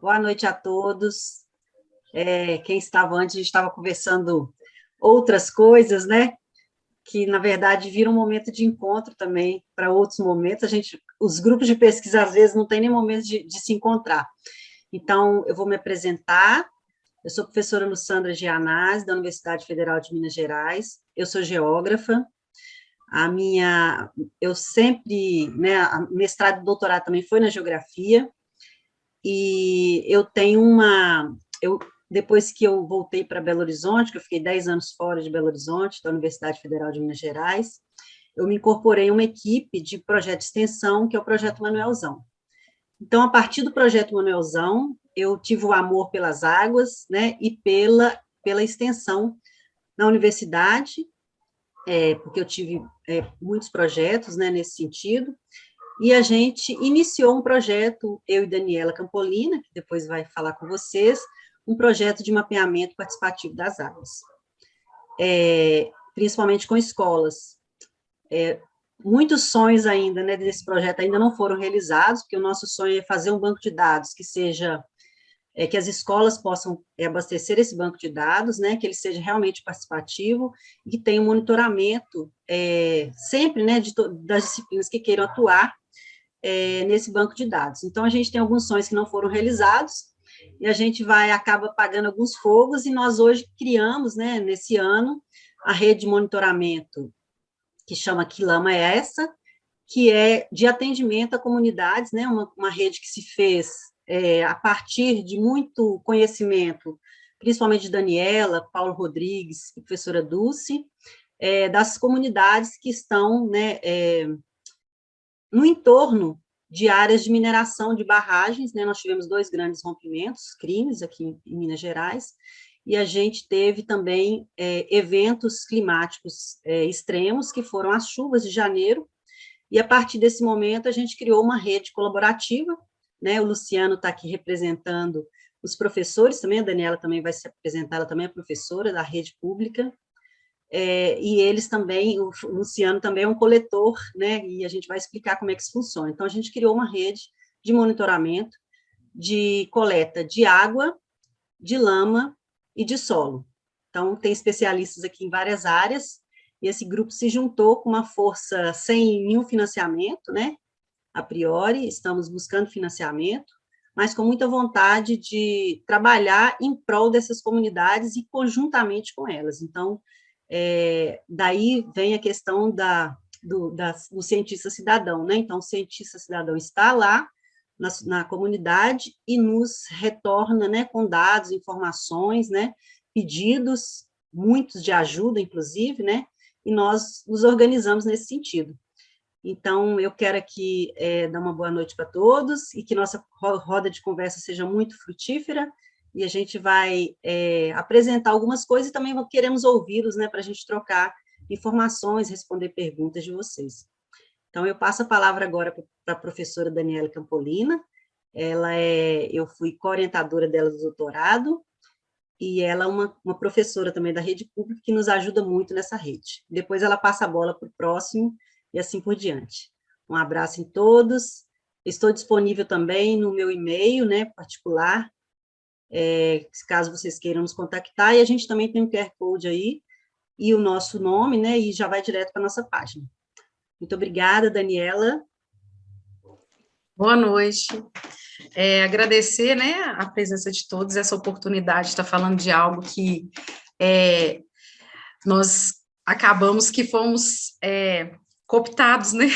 Boa noite a todos. Quem estava antes, a gente estava conversando outras coisas, né? Que, na verdade, viram um momento de encontro também para outros momentos. Os grupos de pesquisa, às vezes, não tem nem momento de se encontrar. Então, eu vou me apresentar. Eu sou professora Lussandra Gianazzi, da Universidade Federal de Minas Gerais. Eu sou geógrafa. Eu sempre, né, a mestrado e doutorado também foi na geografia. E depois que eu voltei para Belo Horizonte, que eu fiquei 10 anos fora de Belo Horizonte, da Universidade Federal de Minas Gerais, eu me incorporei em uma equipe de projeto de extensão, que é o Projeto Manuelzão. Então, a partir do Projeto Manuelzão, eu tive o amor pelas águas, né, e pela extensão na universidade, porque eu tive muitos projetos, né, nesse sentido, e a gente iniciou um projeto, eu e Daniela Campolina, que depois vai falar com vocês, um projeto de mapeamento participativo das águas, principalmente com escolas. Muitos sonhos ainda, né, desse projeto ainda não foram realizados, porque o nosso sonho é fazer um banco de dados que as escolas possam abastecer esse banco de dados, né, que ele seja realmente participativo e que tenha um monitoramento sempre, né, das disciplinas que queiram atuar nesse banco de dados. Então, a gente tem alguns sonhos que não foram realizados, e a gente acaba pagando alguns fogos, e nós hoje criamos, né, nesse ano, a rede de monitoramento, que chama Que Lama é Essa?, que é de atendimento a comunidades, né, uma rede que se fez a partir de muito conhecimento, principalmente de Daniela, Paulo Rodrigues e professora Dulce, das comunidades que estão, né, no entorno de áreas de mineração de barragens, né, nós tivemos 2 grandes rompimentos, crimes aqui em Minas Gerais, e a gente teve também eventos climáticos extremos, que foram as chuvas de janeiro, e a partir desse momento a gente criou uma rede colaborativa, né, o Luciano está aqui representando os professores também, a Daniela também vai se apresentar, ela também é professora da rede pública, e eles também, o Luciano também é um coletor, né, e a gente vai explicar como é que isso funciona. Então, a gente criou uma rede de monitoramento, de coleta de água, de lama e de solo. Então, tem especialistas aqui em várias áreas, e esse grupo se juntou com uma força sem nenhum financiamento, né, a priori, estamos buscando financiamento, mas com muita vontade de trabalhar em prol dessas comunidades e conjuntamente com elas. Então, daí vem a questão do cientista cidadão, né? Então, o cientista cidadão está lá na comunidade e nos retorna, né, com dados, informações, né, pedidos, muitos de ajuda, inclusive, né, e nós nos organizamos nesse sentido. Então, eu quero aqui dar uma boa noite para todos e que nossa roda de conversa seja muito frutífera, e a gente vai apresentar algumas coisas e também queremos ouvi-los, né, para a gente trocar informações, responder perguntas de vocês. Então, eu passo a palavra agora para a professora Daniela Campolina. Eu fui co-orientadora dela do doutorado, e ela é uma professora também da rede pública que nos ajuda muito nessa rede. Depois ela passa a bola para o próximo, e assim por diante. Um abraço em todos. Estou disponível também no meu e-mail, né, particular, caso vocês queiram nos contactar, e a gente também tem um QR Code aí, e o nosso nome, né, e já vai direto para a nossa página. Muito obrigada, Daniela. Boa noite. Agradecer, né, a presença de todos, essa oportunidade de estar falando de algo que nós acabamos que fomos cooptados, né,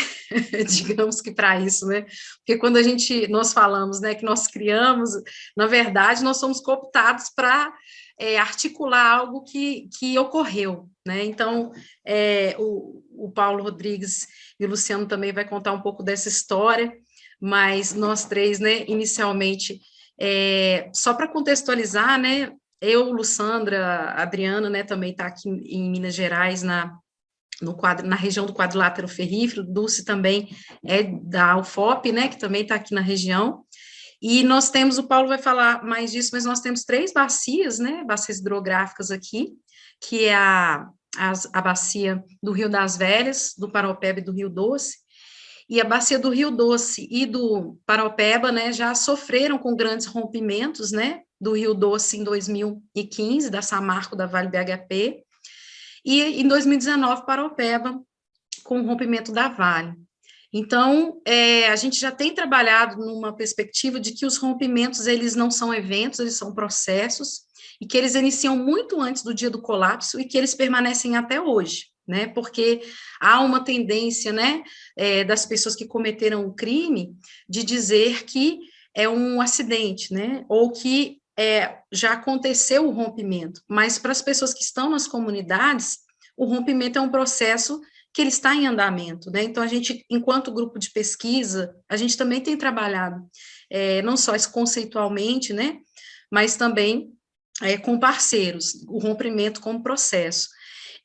digamos que para isso, né, porque quando nós falamos, né, que nós criamos, na verdade, nós somos cooptados para articular algo que ocorreu, né, então, o Paulo Rodrigues e o Luciano também vai contar um pouco dessa história, mas nós três, né, inicialmente, só para contextualizar, né, eu, Lussandra, a Adriana, né, também está aqui em Minas Gerais, na região do quadrilátero ferrífero, Dulce também é da UFOP, né, que também está aqui na região, e nós temos, o Paulo vai falar mais disso, mas nós temos 3 bacias, né, bacias hidrográficas aqui, que é a bacia do Rio das Velhas, do Paraopeba e do Rio Doce, e a bacia do Rio Doce e do Paraopeba, né, já sofreram com grandes rompimentos, né, do Rio Doce em 2015, da Samarco, da Vale BHP, e em 2019, Paraopeba, com o rompimento da Vale. Então, a gente já tem trabalhado numa perspectiva de que os rompimentos, eles não são eventos, eles são processos, e que eles iniciam muito antes do dia do colapso e que eles permanecem até hoje, né? Porque há uma tendência, né, das pessoas que cometeram o crime de dizer que é um acidente, né? Ou que já aconteceu o rompimento, mas para as pessoas que estão nas comunidades, o rompimento é um processo que ele está em andamento, né? Então, a gente, enquanto grupo de pesquisa, a gente também tem trabalhado, não só conceitualmente, né, mas também com parceiros, o rompimento como processo.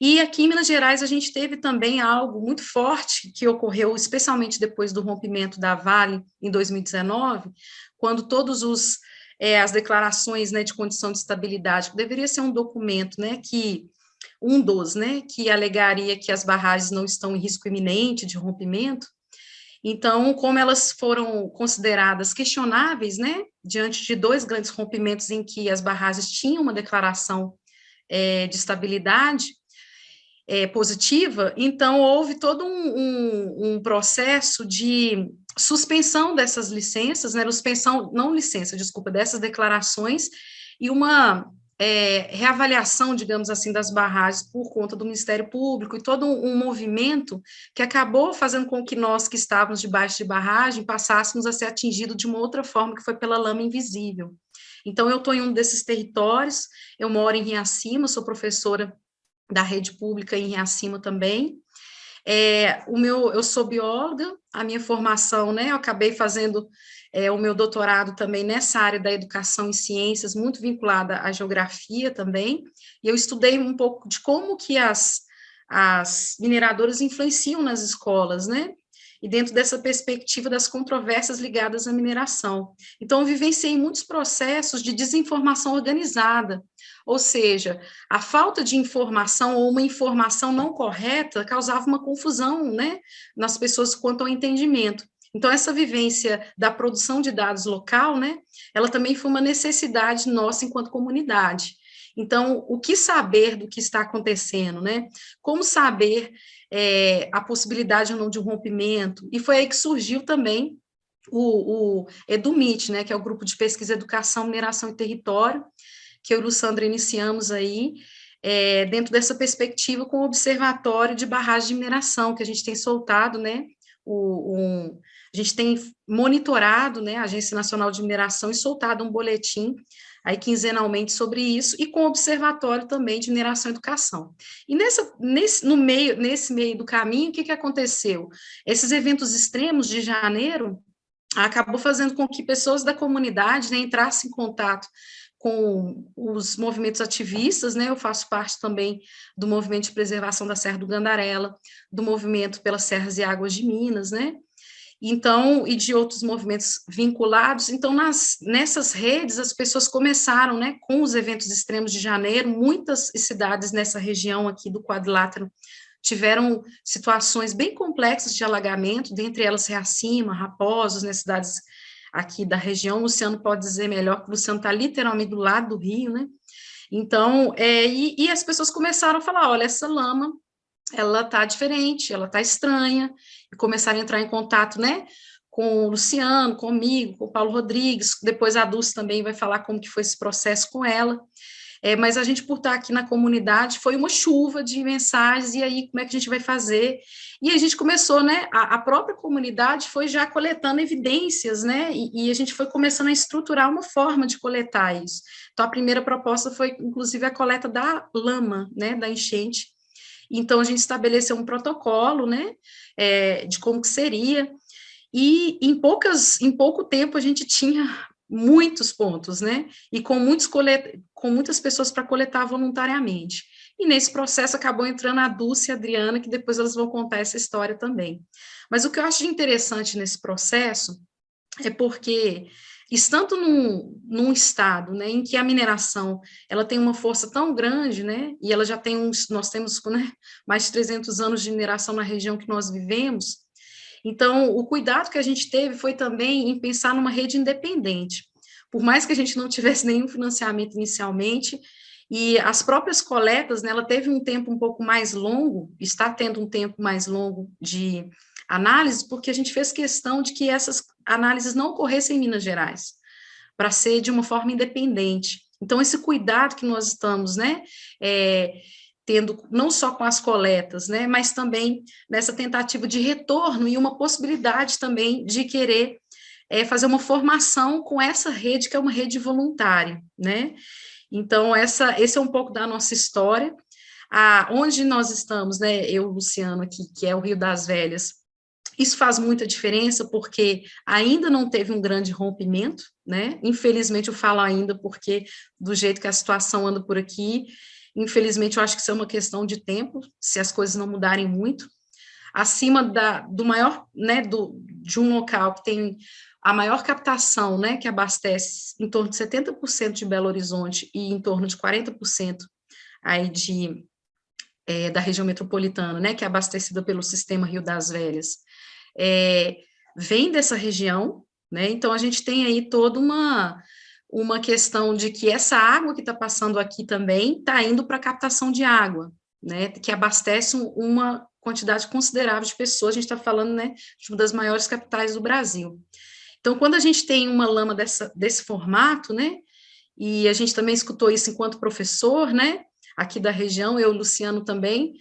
E aqui em Minas Gerais, a gente teve também algo muito forte que ocorreu, especialmente depois do rompimento da Vale, em 2019, quando todos as declarações, né, de condição de estabilidade, que deveria ser um documento, né, que alegaria que as barragens não estão em risco iminente de rompimento. Então, como elas foram consideradas questionáveis, né, diante de 2 grandes rompimentos em que as barragens tinham uma declaração de estabilidade positiva, então houve todo um processo de suspensão dessas licenças, né, dessas declarações, e uma reavaliação, digamos assim, das barragens por conta do Ministério Público e todo um movimento que acabou fazendo com que nós que estávamos debaixo de barragem passássemos a ser atingidos de uma outra forma, que foi pela lama invisível. Então, eu estou em um desses territórios, eu moro em Riacima, sou professora da rede pública em Riacima também. Eu sou bióloga, a minha formação, né, eu acabei fazendo o meu doutorado também nessa área da educação em ciências, muito vinculada à geografia também, e eu estudei um pouco de como que as mineradoras influenciam nas escolas, né, e dentro dessa perspectiva das controvérsias ligadas à mineração. Então, eu vivenciei muitos processos de desinformação organizada, ou seja, a falta de informação ou uma informação não correta causava uma confusão, né, nas pessoas quanto ao entendimento. Então, essa vivência da produção de dados local, né, ela também foi uma necessidade nossa enquanto comunidade. Então, o que saber do que está acontecendo, né? Como saber a possibilidade ou não de um rompimento? E foi aí que surgiu também o EduMIT, né, que é o Grupo de Pesquisa, Educação, Mineração e Território, que eu e o Sandra iniciamos aí, dentro dessa perspectiva com o Observatório de Barragem de Mineração, que a gente tem soltado, né, a gente tem monitorado, né, a Agência Nacional de Mineração e soltado um boletim aí quinzenalmente sobre isso, e com o Observatório também de Mineração e Educação. E nesse meio do caminho, o que aconteceu? Esses eventos extremos de janeiro acabou fazendo com que pessoas da comunidade, né, entrassem em contato com os movimentos ativistas, né, eu faço parte também do movimento de preservação da Serra do Gandarela, do movimento pelas Serras e Águas de Minas, né, então, e de outros movimentos vinculados. Então, nessas redes, as pessoas começaram, né, com os eventos extremos de janeiro, muitas cidades nessa região aqui do quadrilátero tiveram situações bem complexas de alagamento, dentre elas Riacima, Raposos, né, cidades aqui da região. O Luciano pode dizer melhor, que o Luciano está literalmente do lado do rio, né? Então, e as pessoas começaram a falar, olha, essa lama, ela está diferente, ela está estranha, e começaram a entrar em contato, né, com o Luciano, comigo, com o Paulo Rodrigues, depois a Dulce também vai falar como que foi esse processo com ela, mas a gente, por estar aqui na comunidade, foi uma chuva de mensagens, e aí, como é que a gente vai fazer? E a gente começou, né, a própria comunidade foi já coletando evidências, né, e a gente foi começando a estruturar uma forma de coletar isso. Então, a primeira proposta foi, inclusive, a coleta da lama, né, da enchente. Então, a gente estabeleceu um protocolo, né, de como que seria, e em pouco tempo a gente tinha muitos pontos, né, e com muitas pessoas para coletar voluntariamente. E nesse processo acabou entrando a Dulce e a Adriana, que depois elas vão contar essa história também. Mas o que eu acho interessante nesse processo é porque, estando num estado, né, em que a mineração ela tem uma força tão grande, né, e ela já tem nós temos, né, mais de 300 anos de mineração na região que nós vivemos, Então, o cuidado que a gente teve foi também em pensar numa rede independente. Por mais que a gente não tivesse nenhum financiamento inicialmente, e as próprias coletas, né, ela teve um tempo um pouco mais longo, está tendo um tempo mais longo de análise, porque a gente fez questão de que essas análises não ocorressem em Minas Gerais, para ser de uma forma independente. Então, esse cuidado que nós estamos, né, tendo não só com as coletas, né, mas também nessa tentativa de retorno e uma possibilidade também de querer fazer uma formação com essa rede, que é uma rede voluntária, né? Então, esse é um pouco da nossa história. Onde nós estamos, né, eu, Luciano, aqui, que é o Rio das Velhas, isso faz muita diferença, porque ainda não teve um grande rompimento, né? Infelizmente, eu falo ainda, porque do jeito que a situação anda por aqui, infelizmente, eu acho que isso é uma questão de tempo, se as coisas não mudarem muito. Acima do maior, né, de um local que tem a maior captação, né, que abastece em torno de 70% de Belo Horizonte e em torno de 40% aí da região metropolitana, né, que é abastecida pelo sistema Rio das Velhas, vem dessa região, né, então a gente tem aí toda uma questão de que essa água que está passando aqui também está indo para captação de água, né, que abastece uma quantidade considerável de pessoas, a gente está falando, né, de uma das maiores capitais do Brasil. Então, quando a gente tem uma lama desse formato, né, e a gente também escutou isso enquanto professor, né, aqui da região, eu, Luciano, também,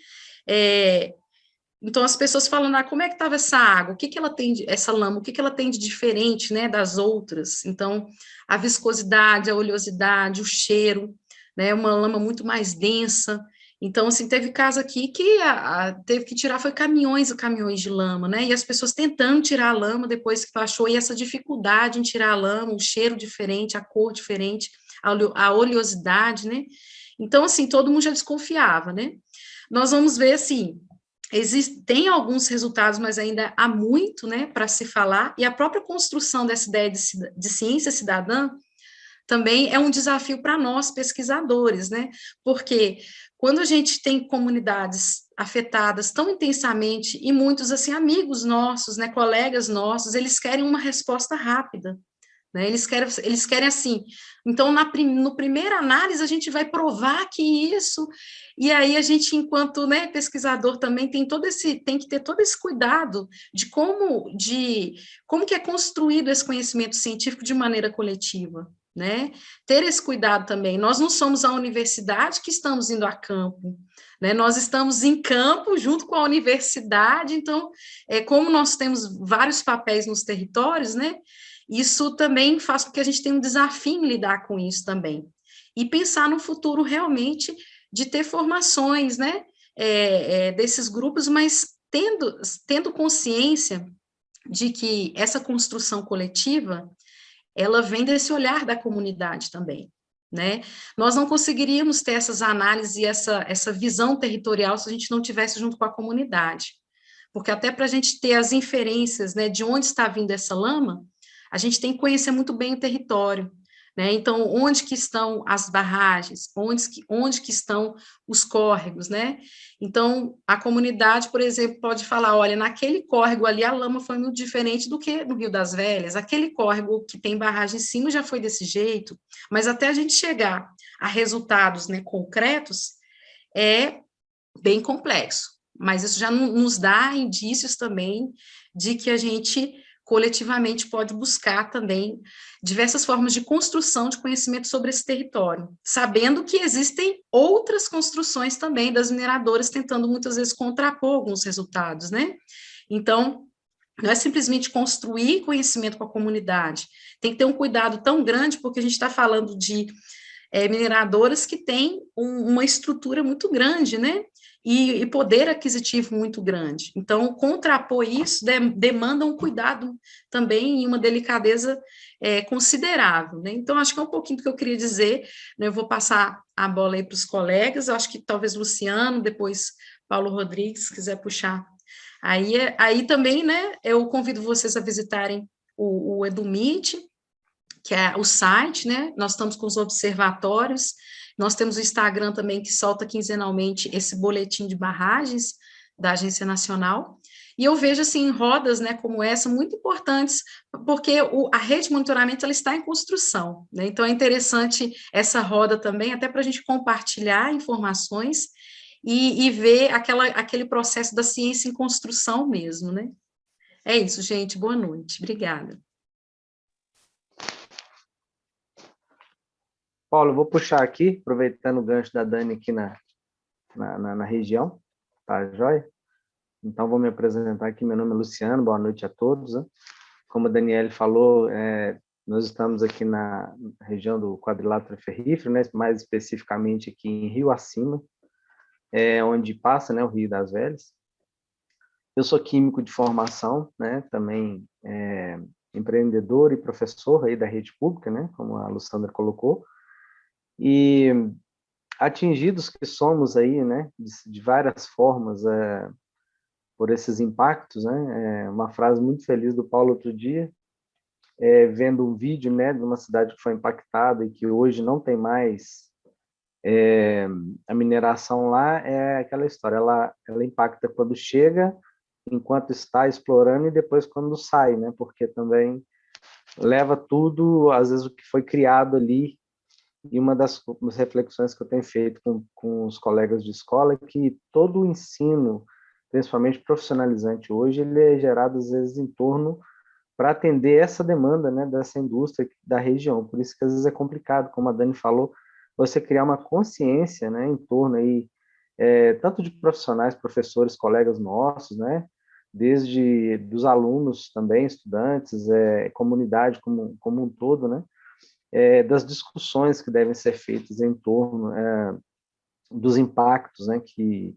então as pessoas falam, como é que estava essa água, o que que ela tem, essa lama, o que que ela tem de diferente, né, das outras? Então, a viscosidade, a oleosidade, o cheiro, né, uma lama muito mais densa. Então, assim, teve caso aqui que teve que tirar, foi caminhões e caminhões de lama, né, e as pessoas tentando tirar a lama depois que achou, e essa dificuldade em tirar a lama, o cheiro diferente, a cor diferente, a oleosidade, né, então, assim, todo mundo já desconfiava, né. Nós vamos ver, assim, tem alguns resultados, mas ainda há muito, né, para se falar, e a própria construção dessa ideia de ciência cidadã também é um desafio para nós, pesquisadores, né, porque quando a gente tem comunidades afetadas tão intensamente, e muitos, assim, amigos nossos, né, colegas nossos, eles querem uma resposta rápida, né, eles querem assim, então, no primeira análise, a gente vai provar que isso, e aí a gente, enquanto, né, pesquisador, também tem que ter todo esse cuidado de como que é construído esse conhecimento científico de maneira coletiva, né, ter esse cuidado também. Nós não somos a universidade que estamos indo a campo, né, nós estamos em campo junto com a universidade, então, como nós temos vários papéis nos territórios, né, isso também faz com que a gente tenha um desafio em lidar com isso também. E pensar no futuro realmente de ter formações, né, desses grupos, mas tendo consciência de que essa construção coletiva, ela vem desse olhar da comunidade também, né? Nós não conseguiríamos ter essas análises e essa visão territorial se a gente não tivesse junto com a comunidade. Porque até para a gente ter as inferências, né, de onde está vindo essa lama, a gente tem que conhecer muito bem o território, né? Então, onde que estão as barragens, onde que estão os córregos, né? Então, a comunidade, por exemplo, pode falar, olha, naquele córrego ali a lama foi muito diferente do que no Rio das Velhas, aquele córrego que tem barragem em cima já foi desse jeito, mas até a gente chegar a resultados, né, concretos, é bem complexo, mas isso já nos dá indícios também de que a gente coletivamente pode buscar também diversas formas de construção de conhecimento sobre esse território, sabendo que existem outras construções também das mineradoras tentando muitas vezes contrapor alguns resultados, né? Então, não é simplesmente construir conhecimento com a comunidade, tem que ter um cuidado tão grande, porque a gente está falando de mineradoras que têm uma estrutura muito grande, né? E poder aquisitivo muito grande. Então, contrapor isso demanda um cuidado também e uma delicadeza considerável, né? Então, acho que é um pouquinho do que eu queria dizer, né? Eu vou passar a bola aí para os colegas, eu acho que talvez Luciano, depois Paulo Rodrigues, se quiser puxar. Aí também, né, eu convido vocês a visitarem o EduMeet, que é o site, né? Nós estamos com os observatórios, nós temos o Instagram também, que solta quinzenalmente esse boletim de barragens da Agência Nacional, E eu vejo, assim, rodas, né, como essa, muito importantes, porque a rede de monitoramento, ela está em construção, né? Então, é interessante essa roda também, até para a gente compartilhar informações e ver aquele processo da ciência em construção mesmo, né? É isso, gente. Boa noite. Obrigada. Paulo, eu vou puxar aqui, aproveitando o gancho da Dani aqui na região, tá, joia? Então, vou me apresentar aqui, meu nome é Luciano, boa noite a todos, né? Como a Daniele falou, nós estamos aqui na região do quadrilátero ferrífero, né? Mais especificamente aqui em Rio Acima, onde passa, né, o Rio das Velhas. Eu sou químico de formação, né? Também empreendedor e professor aí da rede pública, né? Como a Luciana colocou. E atingidos que somos aí, né? De várias formas, por esses impactos, né? Uma frase muito feliz do Paulo outro dia, vendo um vídeo, né, de uma cidade que foi impactada e que hoje não tem mais a mineração lá, é aquela história, ela impacta quando chega, enquanto está explorando e depois quando sai, né? Porque também leva tudo, às vezes o que foi criado ali. E uma das reflexões que eu tenho feito com os colegas de escola é que todo o ensino, principalmente profissionalizante hoje, ele é gerado às vezes em torno para atender essa demanda, né, dessa indústria da região. Por isso que às vezes é complicado, como a Dani falou, você criar uma consciência, né, em torno aí tanto de profissionais, professores, colegas nossos, né, desde dos alunos também, estudantes, comunidade como um todo, né, das discussões que devem ser feitas em torno dos impactos, né, que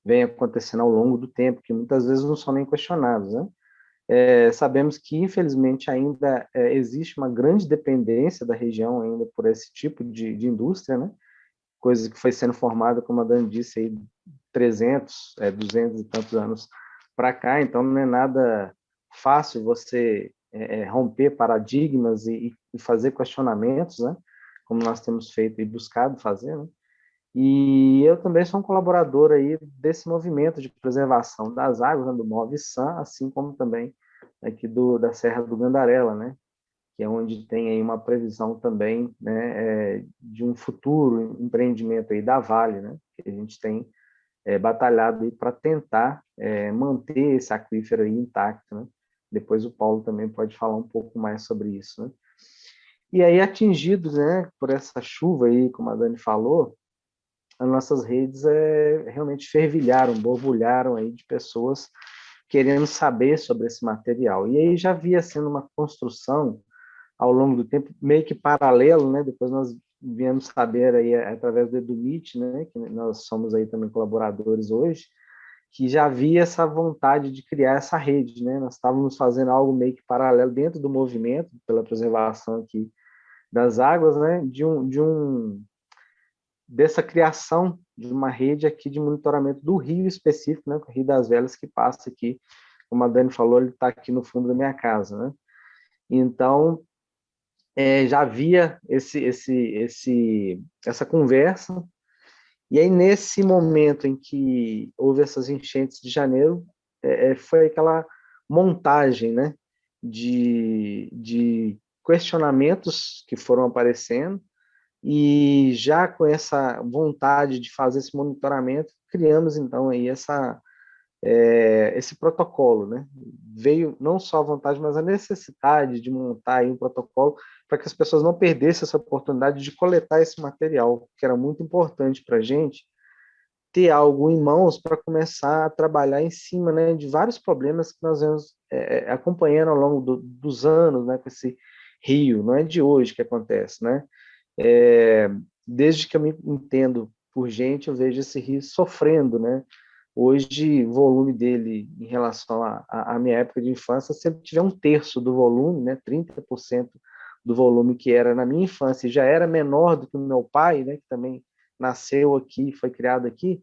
vem acontecendo ao longo do tempo, que muitas vezes não são nem questionados, né? Sabemos que, infelizmente, ainda existe uma grande dependência da região ainda por esse tipo de indústria, né? Coisa que foi sendo formada, como a Dan disse, aí, 300, 200 e tantos anos para cá, então não é nada fácil você romper paradigmas e fazer questionamentos, né? Como nós temos feito e buscado fazer, né? E eu também sou um colaborador aí desse movimento de preservação das águas, né, do MOVSAN, assim como também aqui da Serra do Gandarela, né? Que é onde tem aí uma previsão também, né, de um futuro empreendimento aí da Vale, né? Que a gente tem batalhado aí para tentar manter esse aquífero aí intacto, né? Depois o Paulo também pode falar um pouco mais sobre isso, né? E aí, atingidos, né, por essa chuva aí, como a Dani falou, as nossas redes realmente fervilharam, borbulharam aí de pessoas querendo saber sobre esse material. E aí já via sendo uma construção ao longo do tempo, meio que paralelo, né? Depois nós viemos saber aí através do Edumit, né? Que nós somos aí também colaboradores hoje, que já havia essa vontade de criar essa rede, né? Nós estávamos fazendo algo meio que paralelo dentro do movimento pela preservação aqui das águas, né? Dessa criação de uma rede aqui de monitoramento do rio específico, né? O Rio das Velhas, que passa aqui, como a Dani falou, ele está aqui no fundo da minha casa, né? Então, já havia essa conversa, e aí nesse momento em que houve essas enchentes de janeiro, foi aquela montagem, né, de questionamentos que foram aparecendo, e já com essa vontade de fazer esse monitoramento, criamos então aí esse protocolo, né? Veio não só a vontade, mas a necessidade de montar aí um protocolo para que as pessoas não perdessem essa oportunidade de coletar esse material, que era muito importante para a gente ter algo em mãos para começar a trabalhar em cima, né, de vários problemas que nós vemos acompanhando ao longo dos anos, né, com esse rio. Não é de hoje que acontece, né? Desde que eu me entendo por gente, eu vejo esse rio sofrendo, né? Hoje, o volume dele, em relação à minha época de infância, se ele tiver um terço do volume, né, 30% do volume que era na minha infância, e já era menor do que o meu pai, né, que também nasceu aqui, foi criado aqui,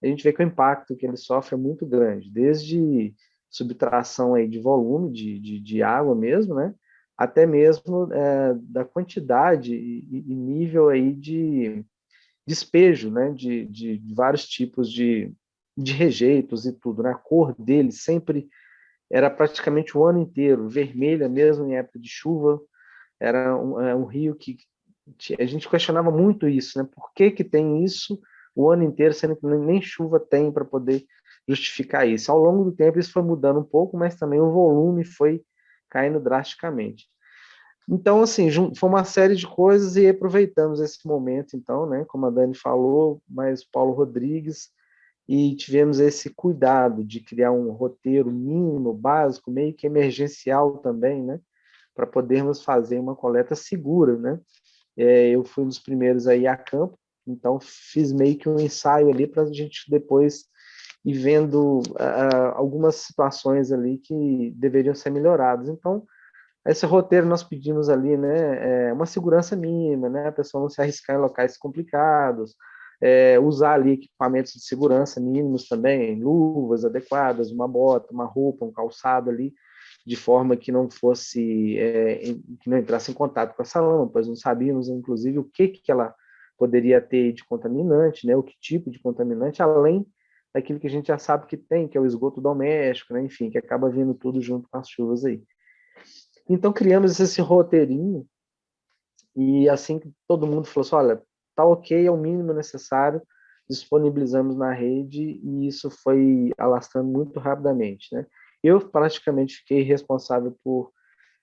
a gente vê que o impacto que ele sofre é muito grande, desde subtração aí de volume, de água mesmo, né, até mesmo da quantidade e nível aí de despejo, né, de vários tipos de de rejeitos e tudo, né? A cor dele sempre era praticamente o ano inteiro, vermelha mesmo em época de chuva. Era um rio que a gente questionava muito isso, né? Por que que tem isso o ano inteiro, sendo que nem chuva tem para poder justificar isso? Ao longo do tempo isso foi mudando um pouco, mas também o volume foi caindo drasticamente. Então, assim, foi uma série de coisas e aproveitamos esse momento, então, né? Como a Dani falou, mais Paulo Rodrigues, e tivemos esse cuidado de criar um roteiro mínimo, básico, meio que emergencial também, né? Para podermos fazer uma coleta segura, né? Eu fui um dos primeiros aí a campo, então fiz meio que um ensaio ali para a gente depois ir vendo algumas situações ali que deveriam ser melhoradas. Então, esse roteiro nós pedimos ali, né, uma segurança mínima, né, a pessoa não se arriscar em locais complicados, usar ali equipamentos de segurança mínimos também, luvas adequadas, uma bota, uma roupa, um calçado ali, de forma que não fosse, que não entrasse em contato com essa lama, pois não sabíamos, inclusive, o que ela poderia ter de contaminante, né, o que tipo de contaminante, além daquilo que a gente já sabe que tem, que é o esgoto doméstico, né, enfim, que acaba vindo tudo junto com as chuvas aí. Então criamos esse roteirinho e assim que todo mundo falou assim, olha, tá ok, é o mínimo necessário, disponibilizamos na rede e isso foi alastrando muito rapidamente, né? Eu praticamente fiquei responsável por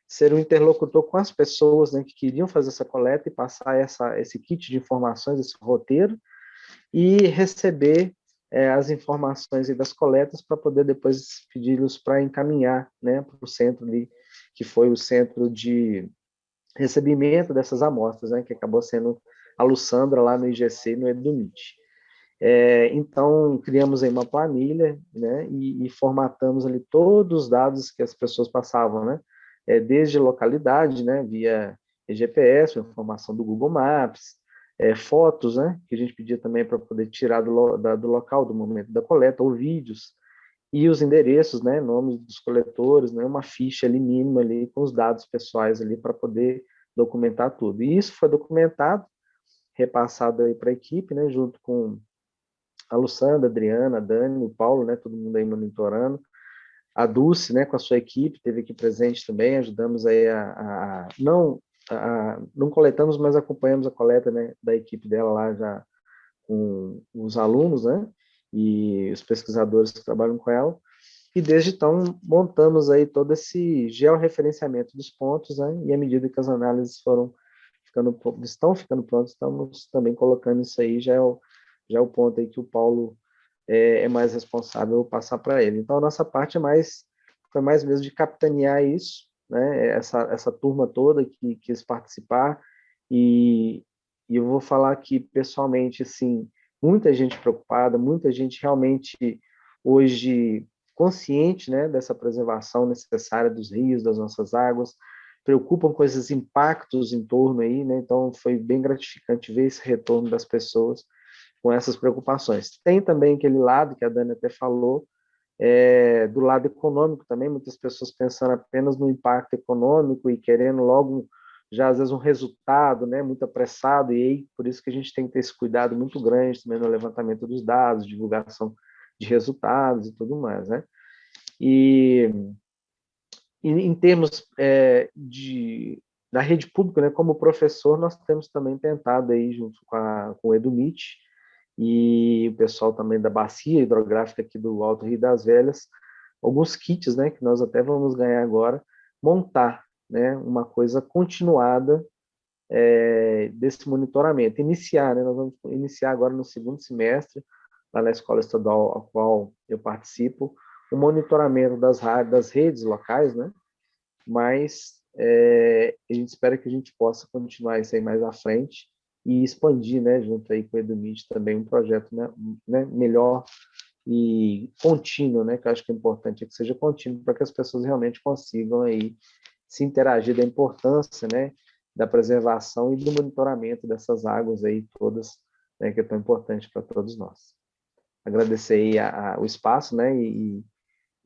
ser um interlocutor com as pessoas, né, que queriam fazer essa coleta e passar esse kit de informações, esse roteiro, e receber as informações das coletas para poder depois pedi-los para encaminhar, né, para o centro ali, que foi o centro de recebimento dessas amostras, né, que acabou sendo a Lussandra lá no IGC, no Edumit. Então, criamos aí uma planilha, né, e formatamos ali todos os dados que as pessoas passavam, né, desde localidade, né, via GPS, informação do Google Maps, fotos, né, que a gente pedia também para poder tirar do local, do momento da coleta, ou vídeos, e os endereços, né, nomes dos coletores, né, uma ficha ali mínima ali com os dados pessoais ali para poder documentar tudo. E isso foi documentado, repassado aí para a equipe, né, junto com a Lussandra, a Adriana, a Dani, o Paulo, né, todo mundo aí monitorando. A Dulce, né, com a sua equipe, teve aqui presente também, ajudamos aí não coletamos, mas acompanhamos a coleta, né, da equipe dela lá já com os alunos, né, e os pesquisadores que trabalham com ela. E desde então montamos aí todo esse georreferenciamento dos pontos, né, e à medida que as análises estão ficando prontas, estamos também colocando isso aí, já é o ponto aí que o Paulo é mais responsável passar para ele. Então, a nossa parte foi mais mesmo de capitanear isso, né? Essa turma toda que quis participar, e eu vou falar aqui pessoalmente, assim, muita gente preocupada, muita gente realmente hoje consciente, né, dessa preservação necessária dos rios, das nossas águas, preocupam com esses impactos em torno aí, né? Então foi bem gratificante ver esse retorno das pessoas com essas preocupações. Tem também aquele lado que a Dani até falou, do lado econômico também, muitas pessoas pensando apenas no impacto econômico e querendo logo, já às vezes, um resultado, né, muito apressado, e aí por isso que a gente tem que ter esse cuidado muito grande também no levantamento dos dados, divulgação de resultados e tudo mais, né? E em termos da rede pública, né, como professor, nós temos também tentado aí junto com o Edumit e o pessoal também da bacia hidrográfica aqui do Alto Rio das Velhas, alguns kits, né, que nós até vamos ganhar agora, montar, né, uma coisa continuada desse monitoramento, iniciar, né, nós vamos iniciar agora no segundo semestre, lá na escola estadual a qual eu participo, o monitoramento das redes locais, né, mas a gente espera que a gente possa continuar isso aí mais à frente e expandir, né, junto aí com o Edumit também um projeto, né, melhor e contínuo, né, que eu acho que é importante que seja contínuo para que as pessoas realmente consigam aí se interagir da importância, né, da preservação e do monitoramento dessas águas aí todas, né, que é tão importante para todos nós. Agradecer aí o espaço, né, e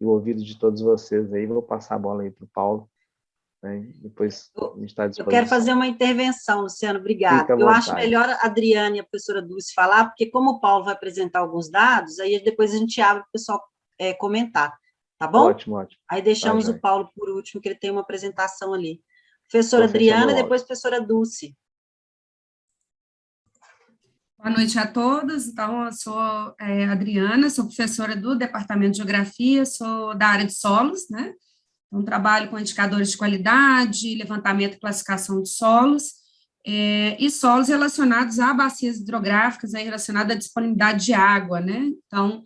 o ouvido de todos vocês aí. Vou passar a bola aí para o Paulo. né? Depois a gente está à Eu quero disposição. fazer uma intervenção, Luciano, obrigada. Fica à Eu acho vontade. melhor a Adriane e a professora Dulce falar, porque como o Paulo vai apresentar alguns dados, aí depois a gente abre para o pessoal comentar, tá bom? Ótimo, ótimo. Aí Tá, deixamos o joia. Paulo por último, que ele tem uma apresentação ali. Professora Vou fechar Adriana meu e áudio. depois professora Dulce. Boa noite a todos. Então, eu sou Adriana, sou professora do Departamento de Geografia, sou da área de solos, né? Então, trabalho com indicadores de qualidade, levantamento e classificação de solos, e solos relacionados a bacias hidrográficas, aí, relacionadas à disponibilidade de água, né? Então,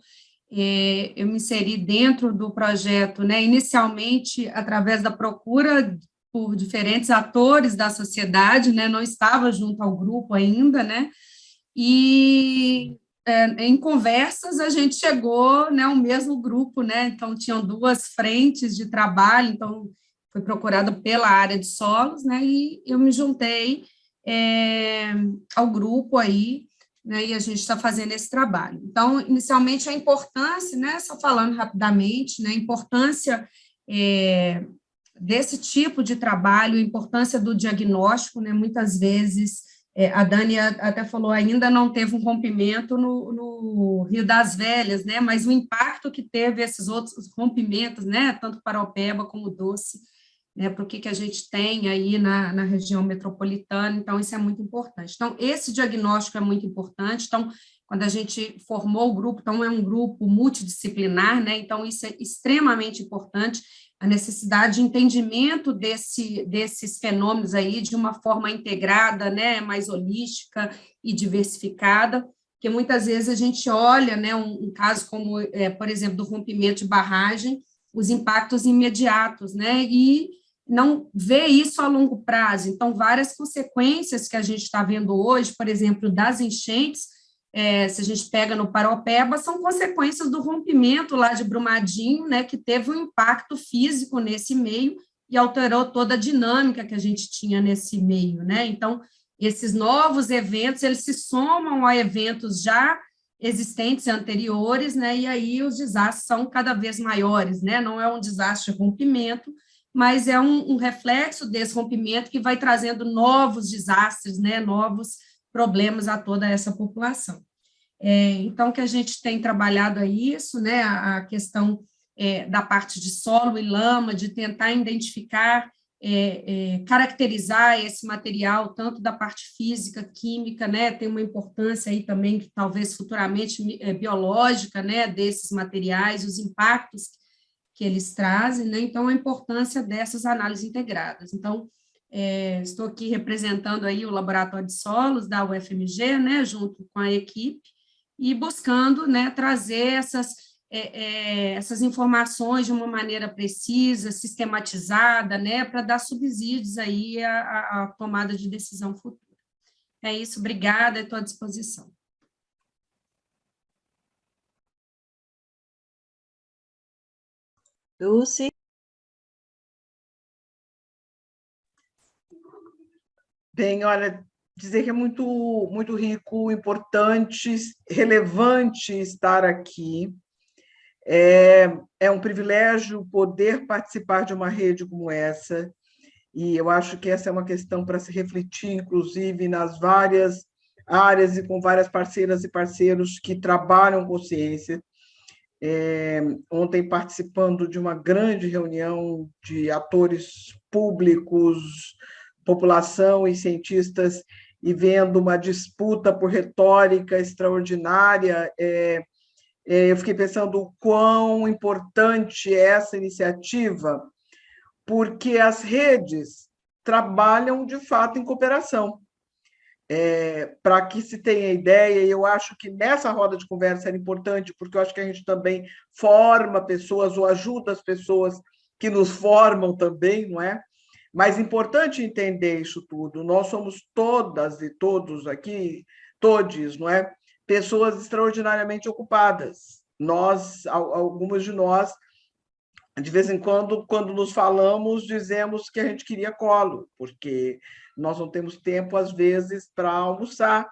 eu me inseri dentro do projeto, né, inicialmente através da procura por diferentes atores da sociedade, né, não estava junto ao grupo ainda, né, e em conversas a gente chegou, né, ao mesmo grupo, né, então tinham duas frentes de trabalho, então foi procurado pela área de solos, né, e eu me juntei ao grupo aí, né, e a gente está fazendo esse trabalho. Então, inicialmente, a importância, né, só falando rapidamente, né, a importância desse tipo de trabalho, a importância do diagnóstico, né, muitas vezes, a Dani até falou, ainda não teve um rompimento no Rio das Velhas, né, mas o impacto que teve esses outros rompimentos, né, tanto Paraopeba como Doce, né, para o que a gente tem aí na região metropolitana, então isso é muito importante. Então, esse diagnóstico é muito importante, então, quando a gente formou o grupo, então é um grupo multidisciplinar, né, então isso é extremamente importante, a necessidade de entendimento desses fenômenos aí de uma forma integrada, né, mais holística e diversificada, porque muitas vezes a gente olha, né, um caso como, por exemplo, do rompimento de barragem, os impactos imediatos, né, e não vê isso a longo prazo. Então, várias consequências que a gente está vendo hoje, por exemplo, das enchentes, se a gente pega no Paraopeba, são consequências do rompimento lá de Brumadinho, né, que teve um impacto físico nesse meio e alterou toda a dinâmica que a gente tinha nesse meio, né? Então, esses novos eventos, eles se somam a eventos já existentes anteriores, né, e aí os desastres são cada vez maiores, né? Não é um desastre de rompimento, mas é um reflexo desse rompimento que vai trazendo novos desastres, né, novos problemas a toda essa população. Então, que a gente tem trabalhado é isso, né, a questão da parte de solo e lama, de tentar identificar, caracterizar esse material, tanto da parte física, química, né, tem uma importância aí também, que talvez futuramente biológica, né, desses materiais, os impactos que eles trazem, né, então a importância dessas análises integradas. Então, estou aqui representando aí o Laboratório de Solos da UFMG, né, junto com a equipe, e buscando, né, trazer essas informações de uma maneira precisa, sistematizada, né, para dar subsídios aí à tomada de decisão futura. É isso, obrigada, estou à disposição. Dulce. Bem, olha, dizer que é muito, muito rico, importante, relevante estar aqui. É um privilégio poder participar de uma rede como essa, e eu acho que essa é uma questão para se refletir, inclusive, nas várias áreas e com várias parceiras e parceiros que trabalham com ciência. Ontem, participando de uma grande reunião de atores públicos, população e cientistas, e vendo uma disputa por retórica extraordinária, eu fiquei pensando o quão importante é essa iniciativa, porque as redes trabalham, de fato, em cooperação. Para que se tenha ideia, e eu acho que nessa roda de conversa era importante, porque eu acho que a gente também forma pessoas ou ajuda as pessoas que nos formam também, não é? Mas é importante entender isso tudo. Nós somos todas e todos aqui, todes, não é? Pessoas extraordinariamente ocupadas. Algumas de nós, de vez em quando nos falamos, dizemos que a gente queria colo, porque nós não temos tempo, às vezes, para almoçar,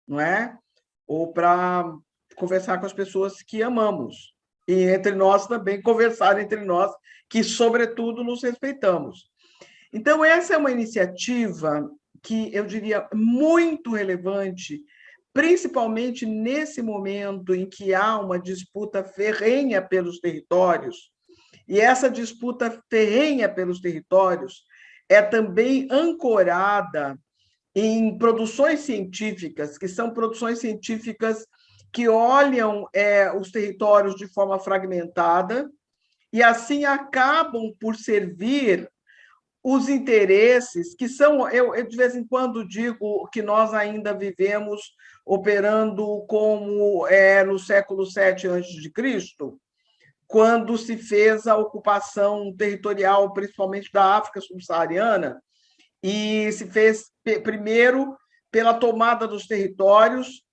não é? Ou para conversar com as pessoas que amamos. E entre nós também, conversar entre nós, que, sobretudo, nos respeitamos. Então, essa é uma iniciativa que eu diria muito relevante, principalmente nesse momento em que há uma disputa ferrenha pelos territórios, e essa disputa ferrenha pelos territórios é também ancorada em produções científicas, que são produções científicas que olham os territórios de forma fragmentada e, assim, acabam por servir os interesses que são... Eu, de vez em quando, digo que nós ainda vivemos operando como no século VII a.C., quando se fez a ocupação territorial, principalmente da África subsaariana, e se fez primeiro pela tomada dos territórios,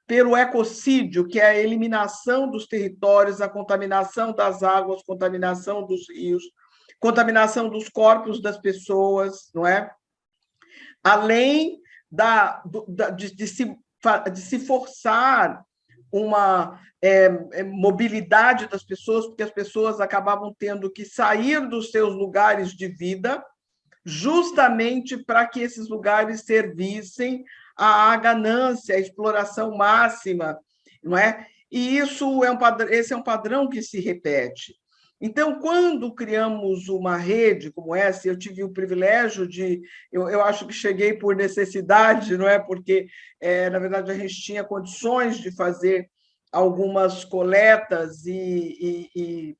pelo ecocídio, que é a eliminação dos territórios, a contaminação das águas, contaminação dos rios, contaminação dos corpos das pessoas, não é? Além de se forçar uma mobilidade das pessoas, porque as pessoas acabavam tendo que sair dos seus lugares de vida, justamente para que esses lugares servissem à ganância, à exploração máxima, não é? E isso esse é um padrão que se repete. Então, quando criamos uma rede como essa, eu tive o privilégio de... Eu acho que cheguei por necessidade, não é? Porque, na verdade, a gente tinha condições de fazer algumas coletas e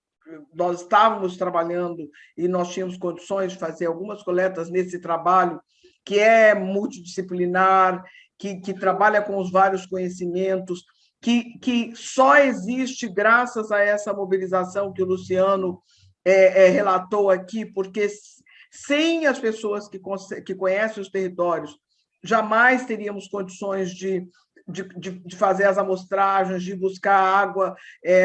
nós estávamos trabalhando e nós tínhamos condições de fazer algumas coletas nesse trabalho que é multidisciplinar, que trabalha com os vários conhecimentos, que só existe graças a essa mobilização que o Luciano relatou aqui, porque sem as pessoas que conhecem os territórios, jamais teríamos condições de fazer as amostragens, de buscar água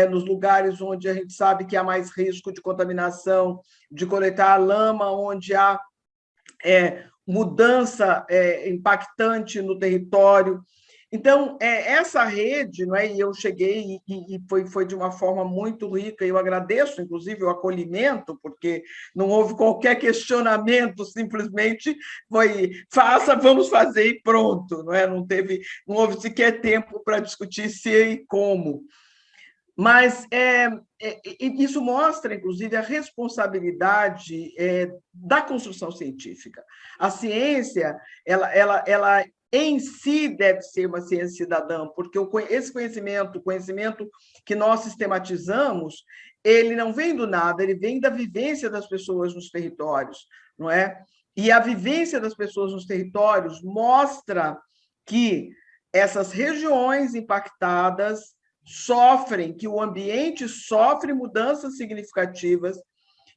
nos lugares onde a gente sabe que há mais risco de contaminação, de coletar a lama onde há mudança impactante no território. Então, essa rede, não é? E eu cheguei e foi de uma forma muito rica, e eu agradeço, inclusive, o acolhimento, porque não houve qualquer questionamento, simplesmente foi faça, vamos fazer e pronto, não é? Não houve sequer tempo para discutir se e como. Mas isso mostra, inclusive, a responsabilidade da construção científica. A ciência, ela em si deve ser uma ciência cidadã, porque esse conhecimento, o conhecimento que nós sistematizamos, ele não vem do nada, ele vem da vivência das pessoas nos territórios, não é? E a vivência das pessoas nos territórios mostra que essas regiões impactadas sofrem, que o ambiente sofre mudanças significativas,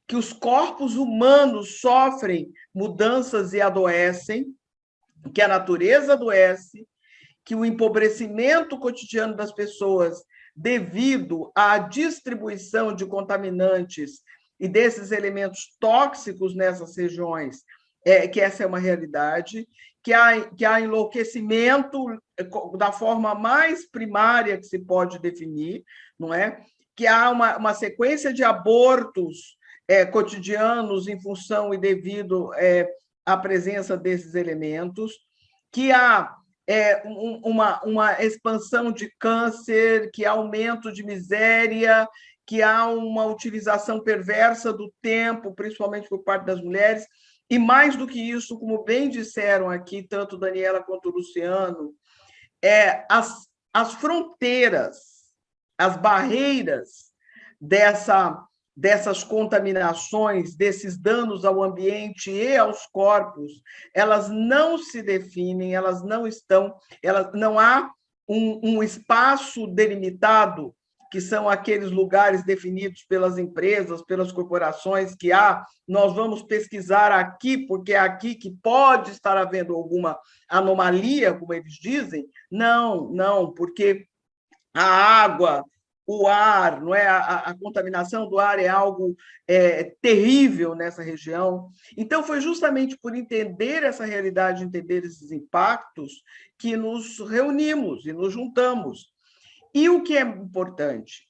que os corpos humanos sofrem mudanças e adoecem, que a natureza adoece, que o empobrecimento cotidiano das pessoas, devido à distribuição de contaminantes e desses elementos tóxicos nessas regiões, que essa é uma realidade, que há enlouquecimento da forma mais primária que se pode definir, não é? Que há uma sequência de abortos cotidianos em função e devido à presença desses elementos, que há uma expansão de câncer, que há aumento de miséria, que há uma utilização perversa do tempo, principalmente por parte das mulheres. E, mais do que isso, como bem disseram aqui, tanto Daniela quanto o Luciano, as fronteiras, as barreiras dessas contaminações, desses danos ao ambiente e aos corpos, elas não se definem, elas não há um espaço delimitado, que são aqueles lugares definidos pelas empresas, pelas corporações, que nós vamos pesquisar aqui, porque é aqui que pode estar havendo alguma anomalia, como eles dizem. Não, porque a água, o ar, não é? A contaminação do ar é algo terrível nessa região. Então, foi justamente por entender essa realidade, entender esses impactos, que nos reunimos e nos juntamos. E o que é importante?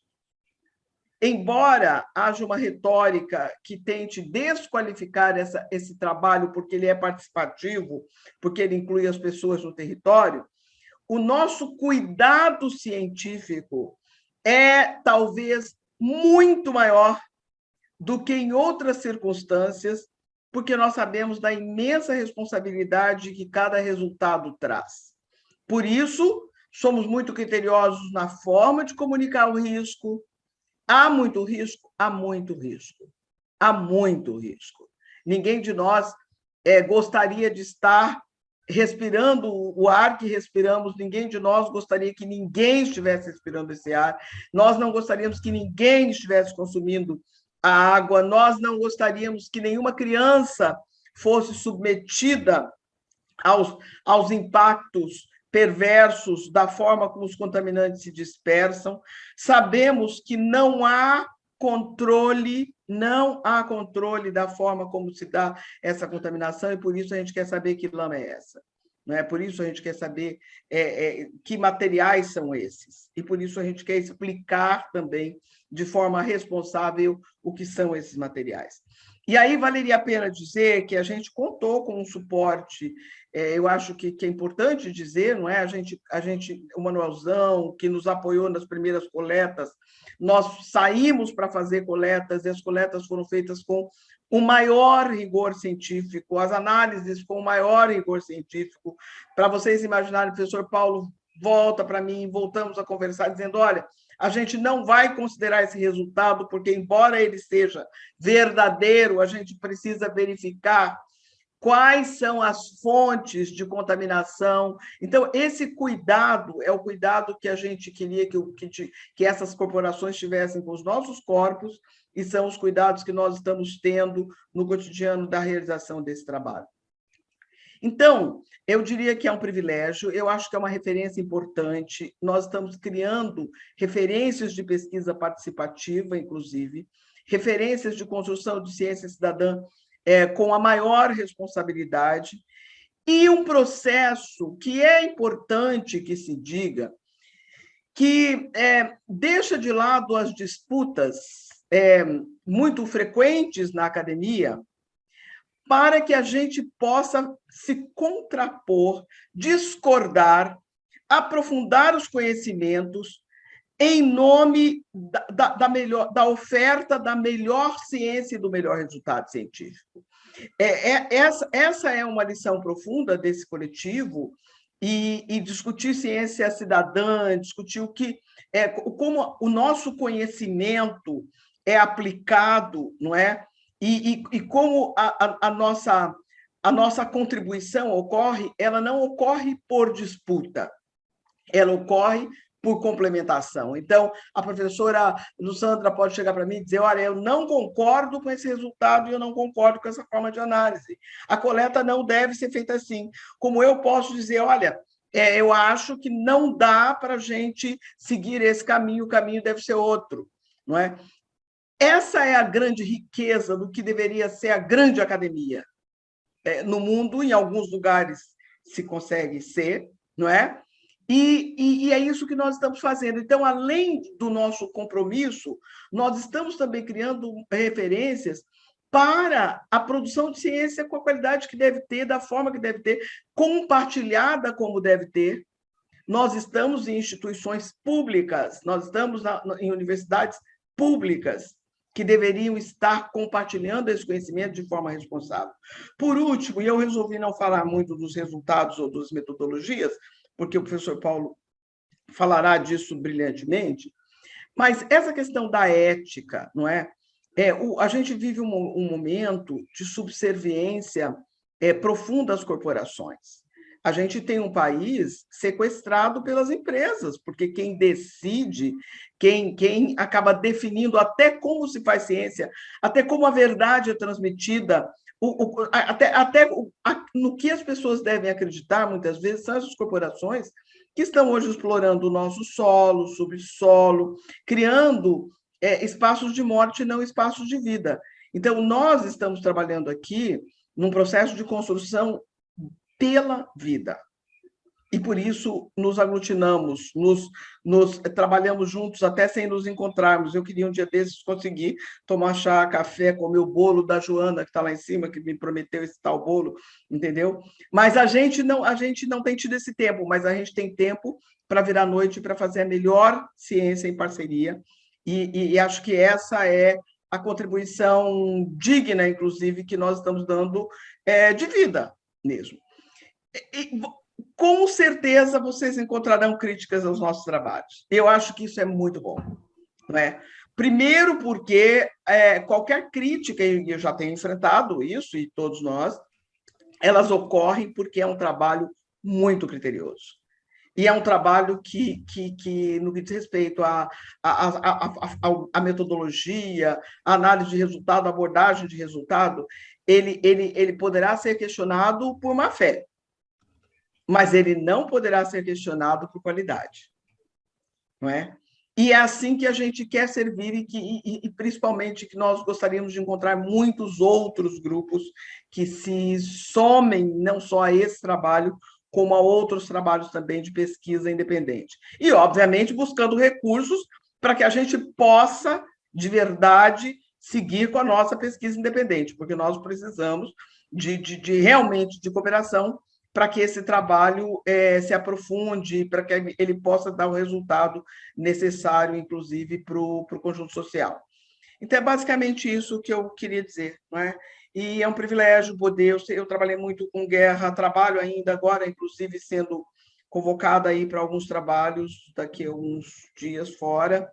embora haja uma retórica que tente desqualificar esse trabalho porque ele é participativo, porque ele inclui as pessoas no território, o nosso cuidado científico é talvez muito maior do que em outras circunstâncias, porque nós sabemos da imensa responsabilidade que cada resultado traz. Por isso, somos muito criteriosos na forma de comunicar o risco. Há muito risco? Há muito risco. Há muito risco. Ninguém de nós gostaria de estar respirando o ar que respiramos, ninguém de nós gostaria que ninguém estivesse respirando esse ar, nós não gostaríamos que ninguém estivesse consumindo a água, nós não gostaríamos que nenhuma criança fosse submetida aos impactos perversos da forma como os contaminantes se dispersam. Sabemos que não há controle da forma como se dá essa contaminação, e por isso a gente quer saber que lama é essa. Não é? Por isso a gente quer saber que materiais são esses. E por isso a gente quer explicar também, de forma responsável, o que são esses materiais. E aí valeria a pena dizer que a gente contou com um suporte, eu acho que é importante dizer, não é? O Manuelzão, que nos apoiou nas primeiras coletas, nós saímos para fazer coletas, e as coletas foram feitas com o maior rigor científico, as análises com o maior rigor científico. Para vocês imaginarem, o professor Paulo volta para mim, voltamos a conversar, dizendo, olha, a gente não vai considerar esse resultado, porque, embora ele seja verdadeiro, a gente precisa verificar quais são as fontes de contaminação. Então, esse cuidado é o cuidado que a gente queria que essas corporações tivessem com os nossos corpos, e são os cuidados que nós estamos tendo no cotidiano da realização desse trabalho. Então, eu diria que é um privilégio, eu acho que é uma referência importante, nós estamos criando referências de pesquisa participativa, inclusive, referências de construção de ciência cidadã com a maior responsabilidade, e um processo que é importante que se diga, que deixa de lado as disputas muito frequentes na academia, para que a gente possa se contrapor, discordar, aprofundar os conhecimentos em nome da oferta da melhor ciência e do melhor resultado científico. Essa é uma lição profunda desse coletivo, e discutir ciência cidadã, discutir como o nosso conhecimento é aplicado, não é? E como a nossa contribuição ocorre, ela não ocorre por disputa, ela ocorre por complementação. Então, a professora Lussandra pode chegar para mim e dizer, olha, eu não concordo com esse resultado e eu não concordo com essa forma de análise. A coleta não deve ser feita assim. Como eu posso dizer, olha, eu acho que não dá para a gente seguir esse caminho, o caminho deve ser outro, não é? Essa é a grande riqueza do que deveria ser a grande academia. No mundo, em alguns lugares, se consegue ser, não é? E é isso que nós estamos fazendo. Então, além do nosso compromisso, nós estamos também criando referências para a produção de ciência com a qualidade que deve ter, da forma que deve ter, compartilhada como deve ter. Nós estamos em instituições públicas, nós estamos em universidades públicas, que deveriam estar compartilhando esse conhecimento de forma responsável. Por último, e eu resolvi não falar muito dos resultados ou das metodologias, porque o professor Paulo falará disso brilhantemente, mas essa questão da ética, não é? A gente vive um momento de subserviência profunda às corporações. A gente tem um país sequestrado pelas empresas, porque quem decide, quem acaba definindo até como se faz ciência, até como a verdade é transmitida, até no que as pessoas devem acreditar, muitas vezes, são essas corporações que estão hoje explorando o nosso solo, o subsolo, criando espaços de morte e não espaços de vida. Então, nós estamos trabalhando aqui num processo de construção pela vida. e por isso nos aglutinamos, trabalhamos juntos até sem nos encontrarmos. Eu queria um dia desses conseguir tomar chá, café, comer o bolo da Joana, que está lá em cima, que me prometeu esse tal bolo, entendeu? Mas a gente não tem tido esse tempo, mas a gente tem tempo para virar à noite, para fazer a melhor ciência em parceria, e acho que essa é a contribuição digna, inclusive, que nós estamos dando de vida mesmo. E, com certeza, vocês encontrarão críticas aos nossos trabalhos. Eu acho que isso é muito bom. Não é? Primeiro, porque qualquer crítica, e eu já tenho enfrentado isso, e todos nós, elas ocorrem porque é um trabalho muito criterioso. E é um trabalho que no que diz respeito à metodologia, à análise de resultado, à abordagem de resultado, ele poderá ser questionado por má fé, mas ele não poderá ser questionado por qualidade. Não é? E é assim que a gente quer servir e principalmente que nós gostaríamos de encontrar muitos outros grupos que se somem não só a esse trabalho, como a outros trabalhos também de pesquisa independente. E, obviamente, buscando recursos para que a gente possa, de verdade, seguir com a nossa pesquisa independente, porque nós precisamos realmente de cooperação para que esse trabalho se aprofunde, para que ele possa dar o resultado necessário, inclusive, para o conjunto social. Então, é basicamente isso que eu queria dizer, não é? E é um privilégio poder, eu trabalhei muito com guerra, trabalho ainda agora, inclusive, sendo convocada aí para alguns trabalhos daqui a alguns dias fora,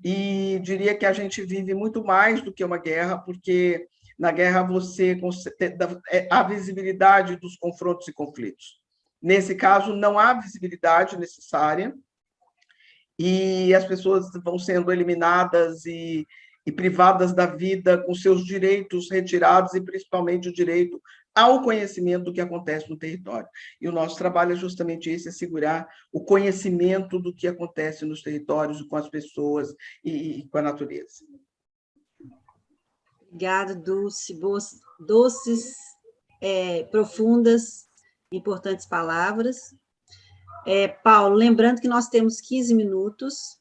e diria que a gente vive muito mais do que uma guerra, porque na guerra você há visibilidade dos confrontos e conflitos. Nesse caso, não há visibilidade necessária, e as pessoas vão sendo eliminadas e privadas da vida, com seus direitos retirados, e principalmente o direito ao conhecimento do que acontece no território. E o nosso trabalho é justamente esse, assegurar o conhecimento do que acontece nos territórios, com as pessoas e com a natureza. Obrigada, Dulce. Doces, profundas, importantes palavras. Paulo, lembrando que nós temos 15 minutos,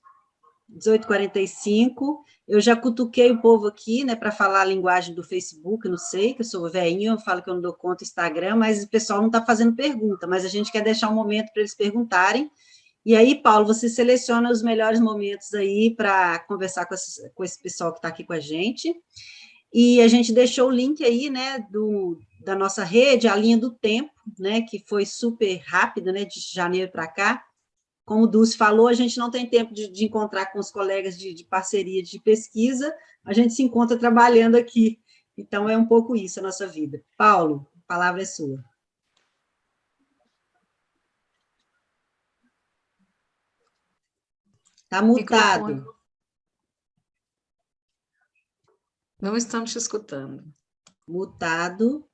18h45, eu já cutuquei o povo aqui, né, para falar a linguagem do Facebook, não sei, que eu sou velhinho, eu falo que eu não dou conta do Instagram, mas o pessoal não está fazendo pergunta, mas a gente quer deixar um momento para eles perguntarem, e aí, Paulo, você seleciona os melhores momentos aí para conversar com esse pessoal que está aqui com a gente, e a gente deixou o link aí, né, da nossa rede, a linha do tempo, né, que foi super rápida, né, de janeiro para cá. Como o Dulce falou, a gente não tem tempo de encontrar com os colegas de parceria de pesquisa, a gente se encontra trabalhando aqui. Então, é um pouco isso a nossa vida. Paulo, a palavra é sua. Está mutado. Microfone. Não estamos te escutando. Mutado.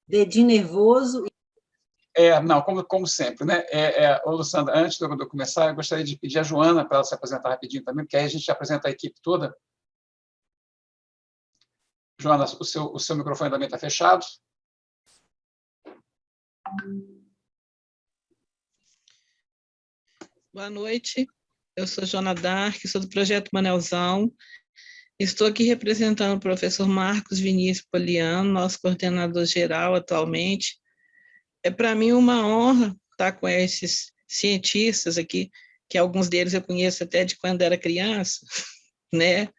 Dedinho nervoso. Não, como sempre, né? Ô, Luciana, antes de eu começar, eu gostaria de pedir a Joana para ela se apresentar rapidinho também, porque aí a gente apresenta a equipe toda. Joana, o seu microfone também está fechado. Boa noite, eu sou Joana Dark, sou do Projeto Manelzão. Estou aqui representando o professor Marcos Vinícius Poliano, nosso coordenador geral atualmente. É para mim uma honra estar com esses cientistas aqui, que alguns deles eu conheço até de quando era criança, né?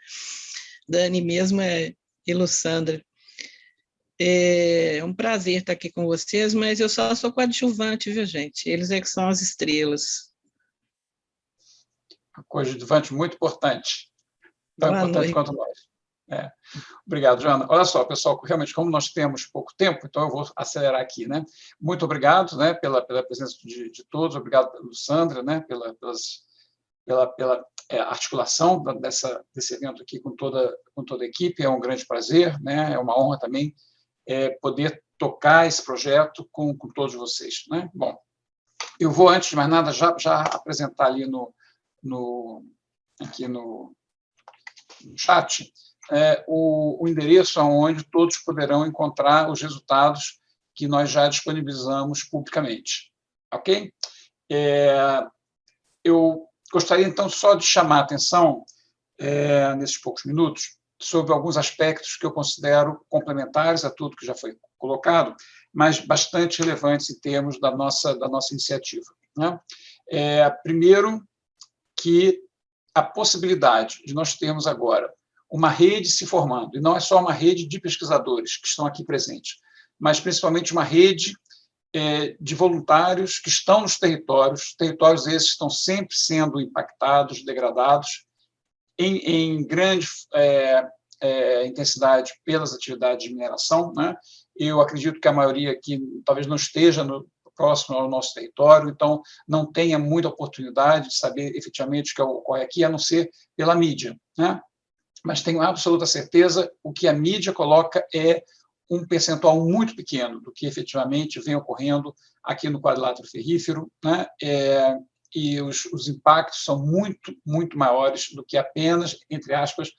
Dani mesmo e Lussandra. É um prazer estar aqui com vocês, mas eu só sou coadjuvante, viu, gente? Eles é que são as estrelas. Coadjuvante muito importante. Tão Boa importante noite. quanto nós. Obrigado, Joana. Olha só, pessoal, realmente, como nós temos pouco tempo, então eu vou acelerar aqui, né? Muito obrigado, né, pela presença de todos, obrigado, Sandra, né, pela articulação desse evento aqui com toda a equipe, é um grande prazer, né, é uma honra também poder tocar esse projeto com todos vocês, né? Bom, eu vou, antes de mais nada, já apresentar ali aqui no chat o endereço onde todos poderão encontrar os resultados que nós já disponibilizamos publicamente. ok? Eu gostaria, então, só de chamar a atenção, nesses poucos minutos, sobre alguns aspectos que eu considero complementares a tudo que já foi colocado, mas bastante relevantes em termos da nossa iniciativa, né? Primeiro, que a possibilidade de nós termos agora uma rede se formando, e não é só uma rede de pesquisadores que estão aqui presentes, mas principalmente uma rede de voluntários que estão nos territórios esses estão sempre sendo impactados, degradados, em grande intensidade pelas atividades de mineração, né? Eu acredito que a maioria aqui talvez não esteja próximo ao nosso território, então não tenha muita oportunidade de saber efetivamente o que ocorre aqui, a não ser pela mídia, né? Mas tenho absoluta certeza o que a mídia coloca é um percentual muito pequeno do que efetivamente vem ocorrendo aqui no quadrilátero ferrífero, né? E os impactos são muito, muito maiores do que apenas, entre aspas,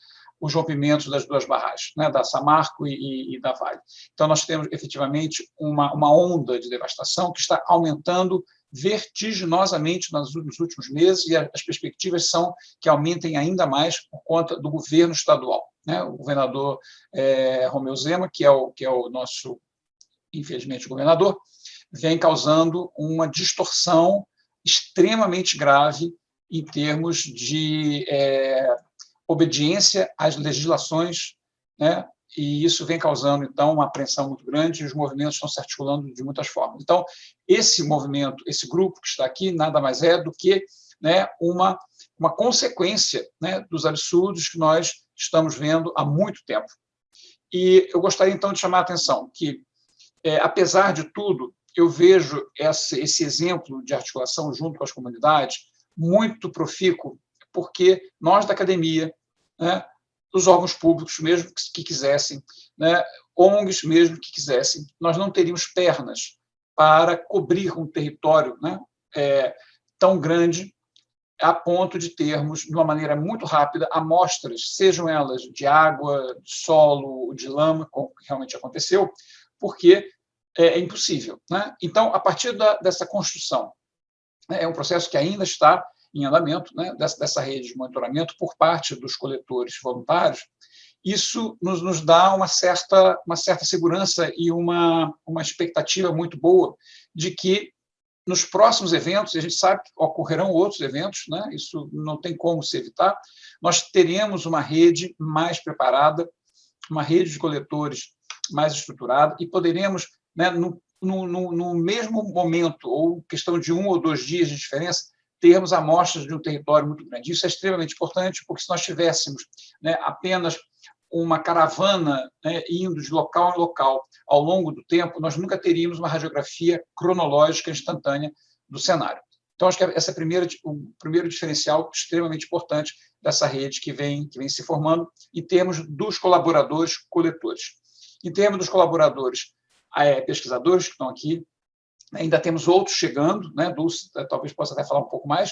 os rompimentos das duas barragens, né? Da Samarco e da Vale. Então, nós temos efetivamente uma onda de devastação que está aumentando vertiginosamente nos últimos meses, e as perspectivas são que aumentem ainda mais por conta do governo estadual, né? O governador Romeu Zema, que é o nosso, infelizmente, governador, vem causando uma distorção extremamente grave em termos de obediência às legislações, né? E isso vem causando, então, uma apreensão muito grande, e os movimentos estão se articulando de muitas formas. Então, esse movimento, esse grupo que está aqui, nada mais é do que, né, uma consequência, né, dos absurdos que nós estamos vendo há muito tempo. E eu gostaria, então, de chamar a atenção que, apesar de tudo, eu vejo esse exemplo de articulação junto com as comunidades muito profícuo, porque nós da academia, né, os órgãos públicos mesmo que quisessem, né, ONGs mesmo que quisessem, nós não teríamos pernas para cobrir um território, né, tão grande, a ponto de termos, de uma maneira muito rápida, amostras, sejam elas de água, de solo, de lama, como realmente aconteceu, porque é impossível, né? Então, a partir dessa construção, né, é um processo que ainda está em andamento, né, dessa rede de monitoramento por parte dos coletores voluntários. Isso nos dá uma certa segurança e uma expectativa muito boa de que nos próximos eventos, e a gente sabe que ocorrerão outros eventos, né, isso não tem como se evitar, nós teremos uma rede mais preparada, uma rede de coletores mais estruturada, e poderemos, né, no mesmo momento, ou questão de 1 ou 2 dias de diferença, termos amostras de um território muito grande. Isso é extremamente importante, porque se nós tivéssemos, né, apenas uma caravana, né, indo de local em local ao longo do tempo, nós nunca teríamos uma radiografia cronológica instantânea do cenário. Então, acho que esse é o primeiro diferencial extremamente importante dessa rede que vem se formando, em termos dos colaboradores coletores. Em termos dos colaboradores pesquisadores que estão aqui, ainda temos outros chegando, né? Dulce talvez possa até falar um pouco mais,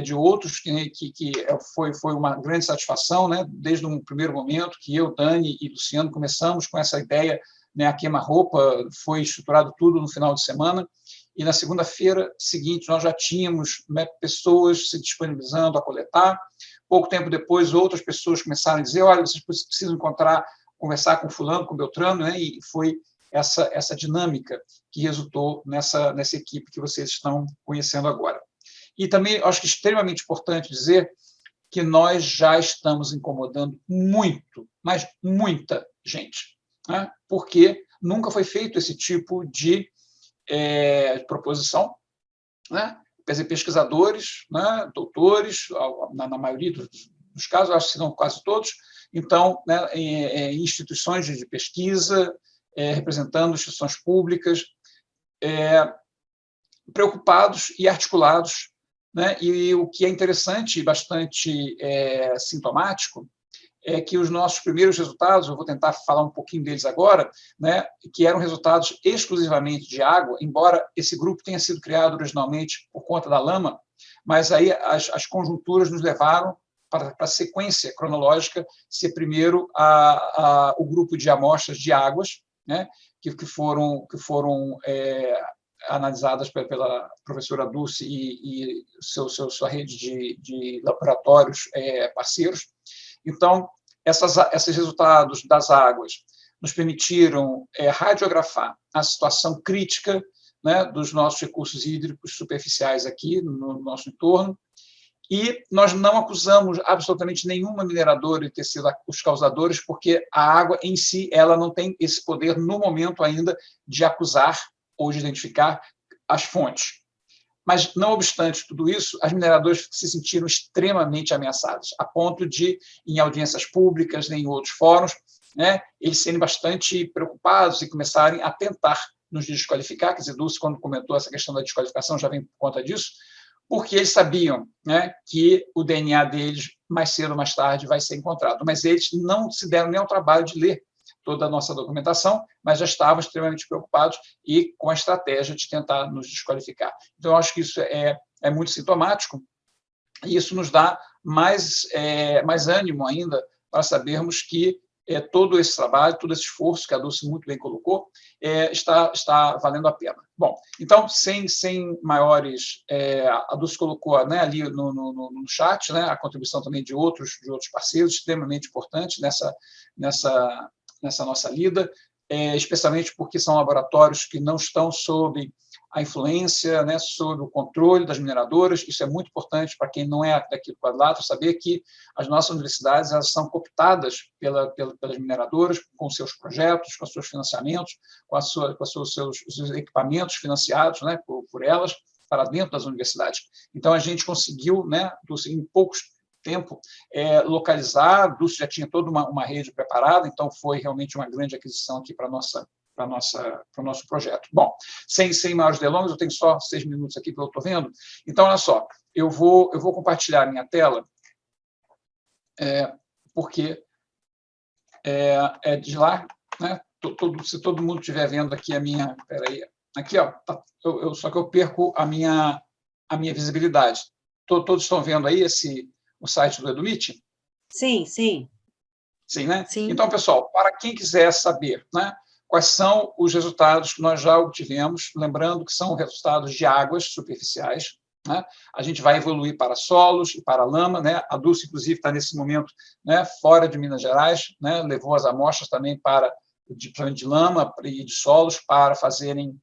de outros que foi uma grande satisfação, né? Desde um primeiro momento que eu, Dani e Luciano começamos com essa ideia, né? A queima-roupa foi estruturado tudo no final de semana, e na segunda-feira seguinte nós já tínhamos, né, pessoas se disponibilizando a coletar. Pouco tempo depois, outras pessoas começaram a dizer: olha, vocês precisam conversar com fulano, com Beltrano, né? E foi essa dinâmica que resultou nessa equipe que vocês estão conhecendo agora. E também acho que é extremamente importante dizer que nós já estamos incomodando muito, mas muita gente, né? Porque nunca foi feito esse tipo de proposição, né? Quer dizer, pesquisadores, né, doutores, na maioria dos casos, acho que não quase todos, então, né, instituições de pesquisa, representando instituições públicas, preocupados e articulados, né? E o que é interessante e bastante sintomático é que os nossos primeiros resultados, eu vou tentar falar um pouquinho deles agora, né, que eram resultados exclusivamente de água, embora esse grupo tenha sido criado originalmente por conta da lama, mas aí as conjunturas nos levaram para a sequência cronológica ser primeiro o grupo de amostras de águas, né, que foram analisadas pela professora Dulce e sua rede de laboratórios parceiros. Então, esses resultados das águas nos permitiram radiografar a situação crítica, né, dos nossos recursos hídricos superficiais aqui no nosso entorno, e nós não acusamos absolutamente nenhuma mineradora de ter sido os causadores, porque a água em si ela não tem esse poder, no momento ainda, de acusar ou de identificar as fontes. Mas, não obstante tudo isso, as mineradoras se sentiram extremamente ameaçadas, a ponto de, em audiências públicas, em outros fóruns, né, eles serem bastante preocupados e começarem a tentar nos desqualificar. Quer dizer, Dulce, quando comentou essa questão da desqualificação, já vem por conta disso, porque eles sabiam, né, que o DNA deles, mais cedo ou mais tarde, vai ser encontrado. Mas eles não se deram nem ao trabalho de ler toda a nossa documentação, mas já estavam extremamente preocupados e com a estratégia de tentar nos desqualificar. Então, eu acho que isso é muito sintomático, e isso nos dá mais ânimo ainda para sabermos que todo esse trabalho, todo esse esforço que a Dulce muito bem colocou, está valendo a pena. Bom, então, sem maiores... a Dulce colocou, né, ali no chat, né, a contribuição também de outros parceiros, extremamente importante nessa nossa lida, especialmente porque são laboratórios que não estão sob a influência, né, sob o controle das mineradoras. Isso é muito importante para quem não é daqui do quadrilátero, saber que as nossas universidades elas são cooptadas pelas mineradoras, com seus projetos, com seus financiamentos, com os seus equipamentos financiados, né, por elas, para dentro das universidades. Então, a gente conseguiu, né, em poucos tempo, localizar. A Dulce já tinha toda uma rede preparada, então foi realmente uma grande aquisição aqui para o nosso projeto. Bom, sem maiores delongas, eu tenho só 6 minutos aqui, pelo que eu estou vendo. Então, olha só, eu vou compartilhar a minha tela, porque de lá, né, se todo mundo estiver vendo aqui a minha... Espera aí, aqui, ó, só que eu perco a minha visibilidade. Todos estão vendo aí o site do EduMeet? Sim, sim. Sim, né? Sim. Então, pessoal, para quem quiser saber, né, quais são os resultados que nós já obtivemos, lembrando que são resultados de águas superficiais, né? A gente vai evoluir para solos e para lama, né? A Dulce, inclusive, está nesse momento, né, fora de Minas Gerais, né? Levou as amostras também principalmente de lama e de solos para fazerem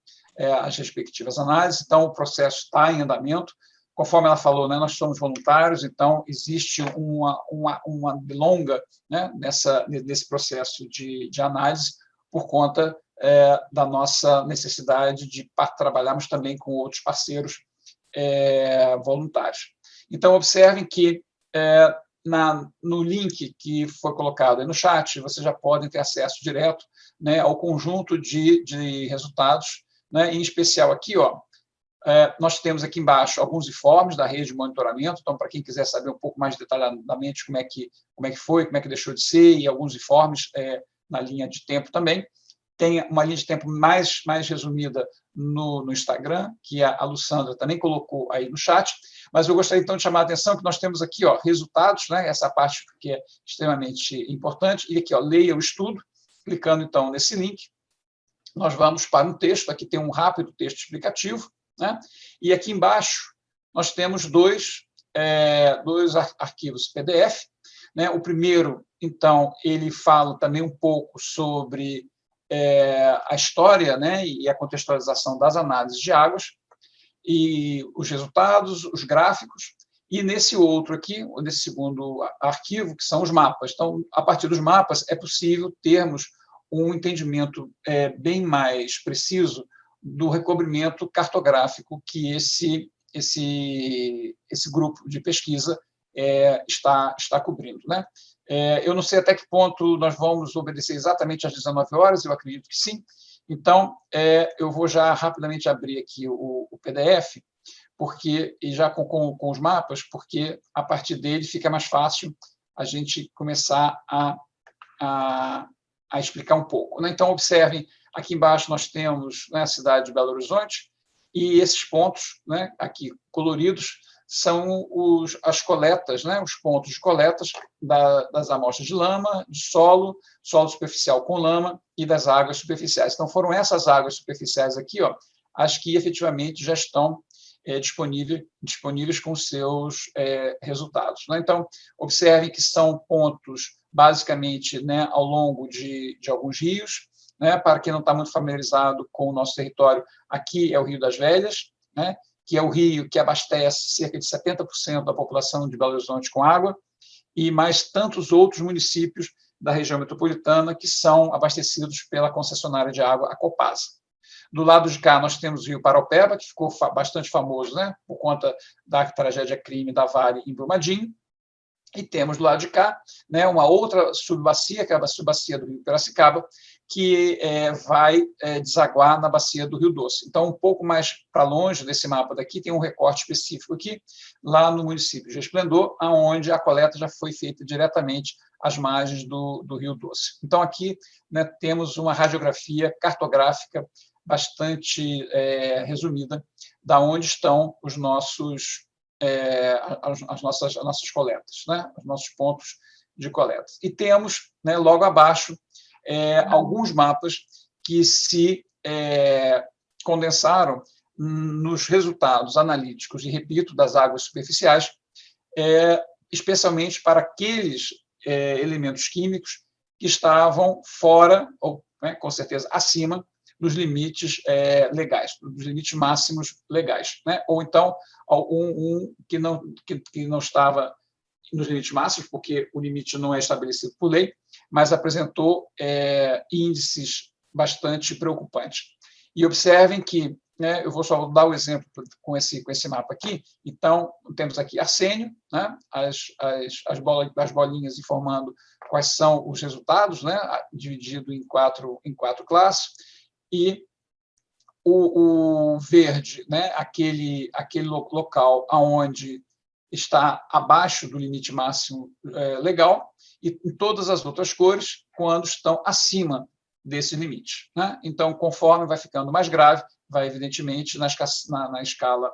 as respectivas análises. Então, o processo está em andamento. Conforme ela falou, né, nós somos voluntários, então existe uma longa, né, nesse processo de análise, por conta da nossa necessidade de trabalharmos também com outros parceiros voluntários. Então, observem que no link que foi colocado aí no chat, vocês já podem ter acesso direto, né, ao conjunto de resultados, né, em especial aqui, ó, nós temos aqui embaixo alguns informes da rede de monitoramento. Então, para quem quiser saber um pouco mais detalhadamente como é que foi, como é que deixou de ser, e alguns informes na linha de tempo também. Tem uma linha de tempo mais resumida no Instagram, que a Lussandra também colocou aí no chat, mas eu gostaria, então, de chamar a atenção que nós temos aqui, ó, resultados, né, essa parte que é extremamente importante, e aqui, ó, leia o estudo, clicando, então, nesse link, nós vamos para um texto. Aqui tem um rápido texto explicativo, né? E aqui embaixo nós temos dois arquivos PDF, né? O primeiro, então, ele fala também um pouco sobre a história, né, e a contextualização das análises de águas e os resultados, os gráficos, e nesse outro aqui, nesse segundo arquivo, que são os mapas. Então, a partir dos mapas, é possível termos um entendimento bem mais preciso do recobrimento cartográfico que esse grupo de pesquisa está cobrindo, né? Eu não sei até que ponto nós vamos obedecer exatamente às 19 horas, eu acredito que sim. Então, eu vou já rapidamente abrir aqui o PDF, e já com os mapas, porque a partir dele fica mais fácil a gente começar a explicar um pouco, né? Então, observem, aqui embaixo nós temos, né, a cidade de Belo Horizonte, e esses pontos, né, aqui coloridos, são as coletas, né, os pontos de coletas das amostras de lama, de solo superficial com lama e das águas superficiais. Então, foram essas águas superficiais aqui, ó, as que efetivamente já estão disponíveis com seus resultados. Né? Então, observem que são pontos, basicamente, né, ao longo de alguns rios. Né? Para quem não está muito familiarizado com o nosso território, aqui é o Rio das Velhas, né? Que é o rio que abastece cerca de 70% da população de Belo Horizonte com água, e mais tantos outros municípios da região metropolitana que são abastecidos pela concessionária de água, a Copasa. Do lado de cá, nós temos o Rio Paraopeba, que ficou bastante famoso, né, por conta da tragédia-crime da Vale em Brumadinho, e temos do lado de cá, né, uma outra subbacia, que é a subbacia do Rio Piracicaba, que vai desaguar na bacia do Rio Doce. Então, um pouco mais para longe desse mapa daqui, tem um recorte específico aqui, lá no município de Esplendor, onde a coleta já foi feita diretamente às margens do Rio Doce. Então, aqui, né, temos uma radiografia cartográfica bastante resumida da onde estão os nossos as nossas coletas, né? Os nossos pontos de coleta. E temos, né, logo abaixo, alguns mapas que se condensaram nos resultados analíticos, e repito, das águas superficiais, especialmente para aqueles elementos químicos que estavam fora, ou, né, com certeza, acima dos limites legais, dos limites máximos legais, né? Ou então que não estava nos limites máximos, porque o limite não é estabelecido por lei, mas apresentou índices bastante preocupantes. E observem que, né, eu vou só dar o exemplo com esse mapa aqui. Então, temos aqui arsênio, né, as bolinhas informando quais são os resultados, né, dividido em quatro classes. E o verde, né, aquele local onde está abaixo do limite máximo legal, e todas as outras cores quando estão acima desse limite. Né? Então, conforme vai ficando mais grave, vai, evidentemente, na escala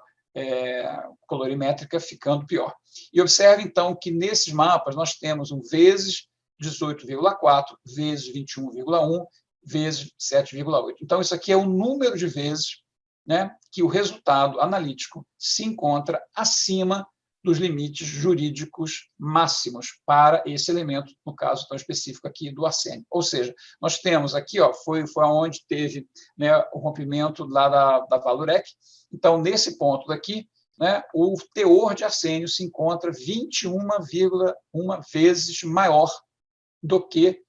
colorimétrica, ficando pior. E observe, então, que nesses mapas nós temos um vezes 18,4, vezes 21,1, vezes 7,8. Então, isso aqui é o número de vezes, né, que o resultado analítico se encontra acima dos limites jurídicos máximos para esse elemento, no caso tão específico aqui do arsênio. Ou seja, nós temos aqui, foi onde teve, né, o rompimento lá da Valurec. Então, nesse ponto daqui, né, o teor de arsênio se encontra 21,1 vezes maior do que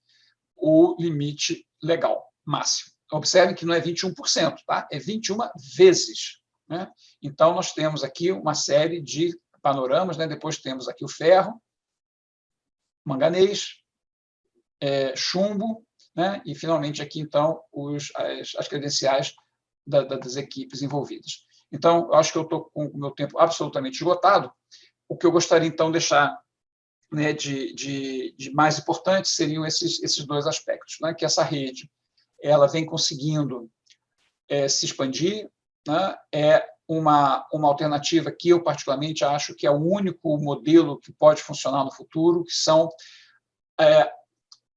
o limite legal máximo. Observe que não é 21%, tá? É 21 vezes. Né? Então, nós temos aqui uma série de panoramas, né? Depois temos aqui o ferro, manganês, chumbo, né? E, finalmente, aqui, então, as credenciais das equipes envolvidas. Então, eu acho que eu estou com o meu tempo absolutamente esgotado. O que eu gostaria, então, de deixar, né, de mais importante seriam esses dois aspectos, né? Que essa rede ela vem conseguindo se expandir, né? É uma alternativa que eu particularmente acho que é o único modelo que pode funcionar no futuro, que são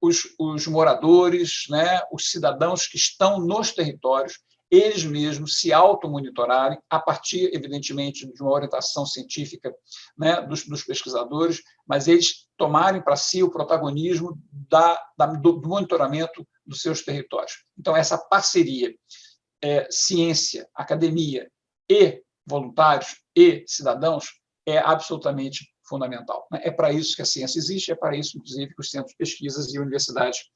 os moradores, né? Os cidadãos que estão nos territórios, eles mesmos se automonitorarem a partir, evidentemente, de uma orientação científica, né, dos pesquisadores, mas eles tomarem para si o protagonismo do monitoramento dos seus territórios. Então, essa parceria ciência, academia e voluntários e cidadãos é absolutamente fundamental. É para isso que a ciência existe, é para isso, inclusive, que os centros de pesquisas e universidades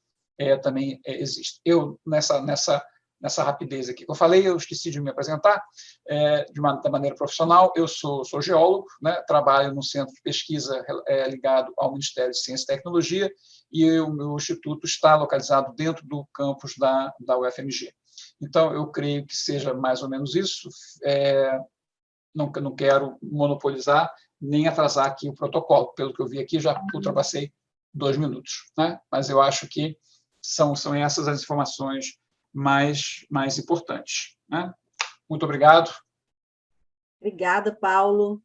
também existem. Eu, nessa rapidez aqui que eu falei, eu esqueci de me apresentar da maneira profissional. Eu sou geólogo, né? Trabalho no centro de pesquisa ligado ao Ministério de Ciência e Tecnologia, e o meu instituto está localizado dentro do campus da UFMG. Então, eu creio que seja mais ou menos isso. Não quero monopolizar nem atrasar aqui o protocolo. Pelo que eu vi aqui, já ultrapassei 2 minutos. Né? Mas eu acho que são essas as informações mais importantes. Né? Muito obrigado. Obrigada, Paulo.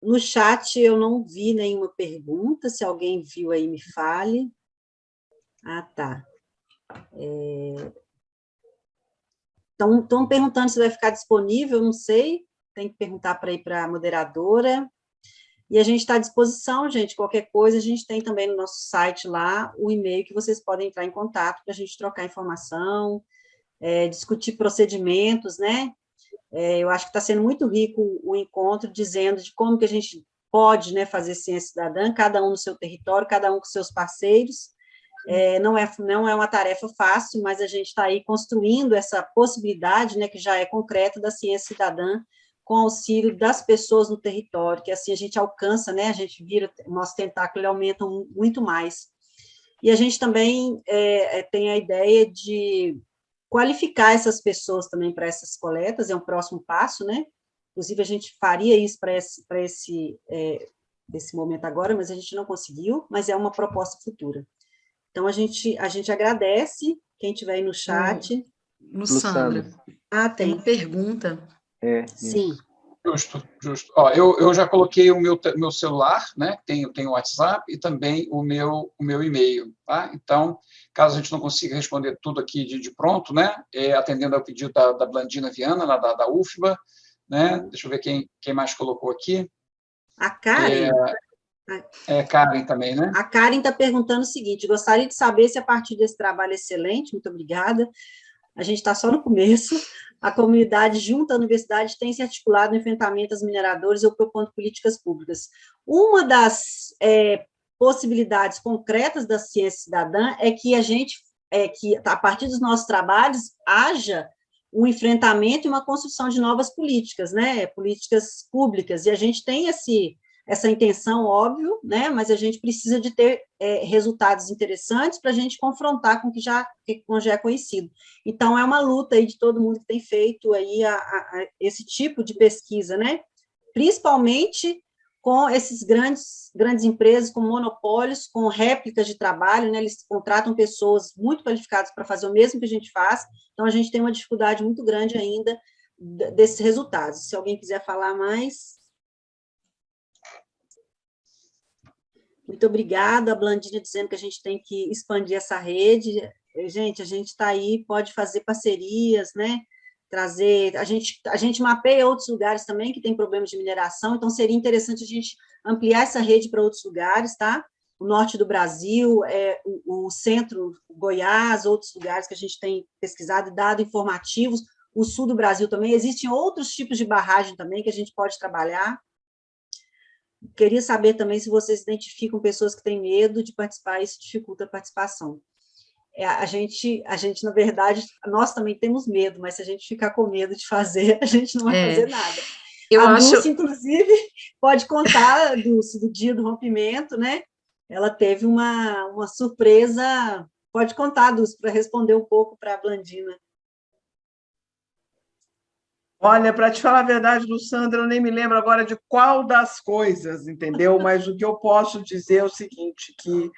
No chat eu não vi nenhuma pergunta, se alguém viu aí, me fale. Ah, tá. Estão perguntando se vai ficar disponível, não sei, tem que perguntar para a moderadora. E a gente está à disposição, gente, qualquer coisa, a gente tem também no nosso site lá o e-mail que vocês podem entrar em contato para a gente trocar informação, discutir procedimentos, né? Eu acho que está sendo muito rico o encontro, dizendo de como que a gente pode, né, fazer ciência cidadã, cada um no seu território, cada um com seus parceiros. Não é uma tarefa fácil, mas a gente está aí construindo essa possibilidade, né, que já é concreta, da ciência cidadã, com auxílio das pessoas no território, que assim a gente alcança, né, a gente vira, nosso tentáculo aumenta muito mais. E a gente também tem a ideia de qualificar essas pessoas também para essas coletas, é um próximo passo, né? Inclusive, a gente faria isso para esse momento agora, mas a gente não conseguiu, mas é uma proposta futura. Então, a gente agradece, quem estiver aí no chat. Sandra. Tem uma pergunta. Sim. Justo. Ó, eu já coloquei o meu celular, né? Tenho o WhatsApp e também o meu e-mail, tá? Então, caso a gente não consiga responder tudo aqui de pronto, né? Atendendo ao pedido da Blandina Viana, lá da UFBA, né? Deixa eu ver quem mais colocou aqui. A Karen. Karen também, né? A Karen está perguntando o seguinte: gostaria de saber se, a partir desse trabalho excelente, muito obrigada, a gente está só no começo, a comunidade junto à universidade tem se articulado no enfrentamento aos mineradores ou propondo políticas públicas. Uma das possibilidades concretas da ciência cidadã é que que a partir dos nossos trabalhos, haja um enfrentamento e uma construção de novas políticas, né, políticas públicas, e a gente tem essa intenção, óbvio, né, mas a gente precisa de ter resultados interessantes para a gente confrontar com o que já é conhecido. Então, é uma luta aí de todo mundo que tem feito aí esse tipo de pesquisa, né, principalmente com esses grandes empresas, com monopólios, com réplicas de trabalho, né, eles contratam pessoas muito qualificadas para fazer o mesmo que a gente faz, então a gente tem uma dificuldade muito grande ainda desses resultados. Se alguém quiser falar mais... Muito obrigada, a Blandina dizendo que a gente tem que expandir essa rede. Gente, a gente está aí, pode fazer parcerias, né? Trazer... A gente mapeia outros lugares também que tem problemas de mineração, então seria interessante a gente ampliar essa rede para outros lugares, tá? O norte do Brasil, o centro, Goiás, outros lugares que a gente tem pesquisado e dado informativos, o sul do Brasil também. Existem outros tipos de barragem também que a gente pode trabalhar. Queria saber também se vocês identificam pessoas que têm medo de participar e isso dificulta a participação. A gente, na verdade, nós também temos medo, mas se a gente ficar com medo de fazer, a gente não vai fazer nada. Dulce, inclusive, pode contar, Dulce, do dia do rompimento, né? Ela teve uma surpresa. Pode contar, Dulce, para responder um pouco para a Blandina. Olha, para te falar a verdade, Lussandra, eu nem me lembro agora de qual das coisas, entendeu? Mas o que eu posso dizer é o seguinte, que,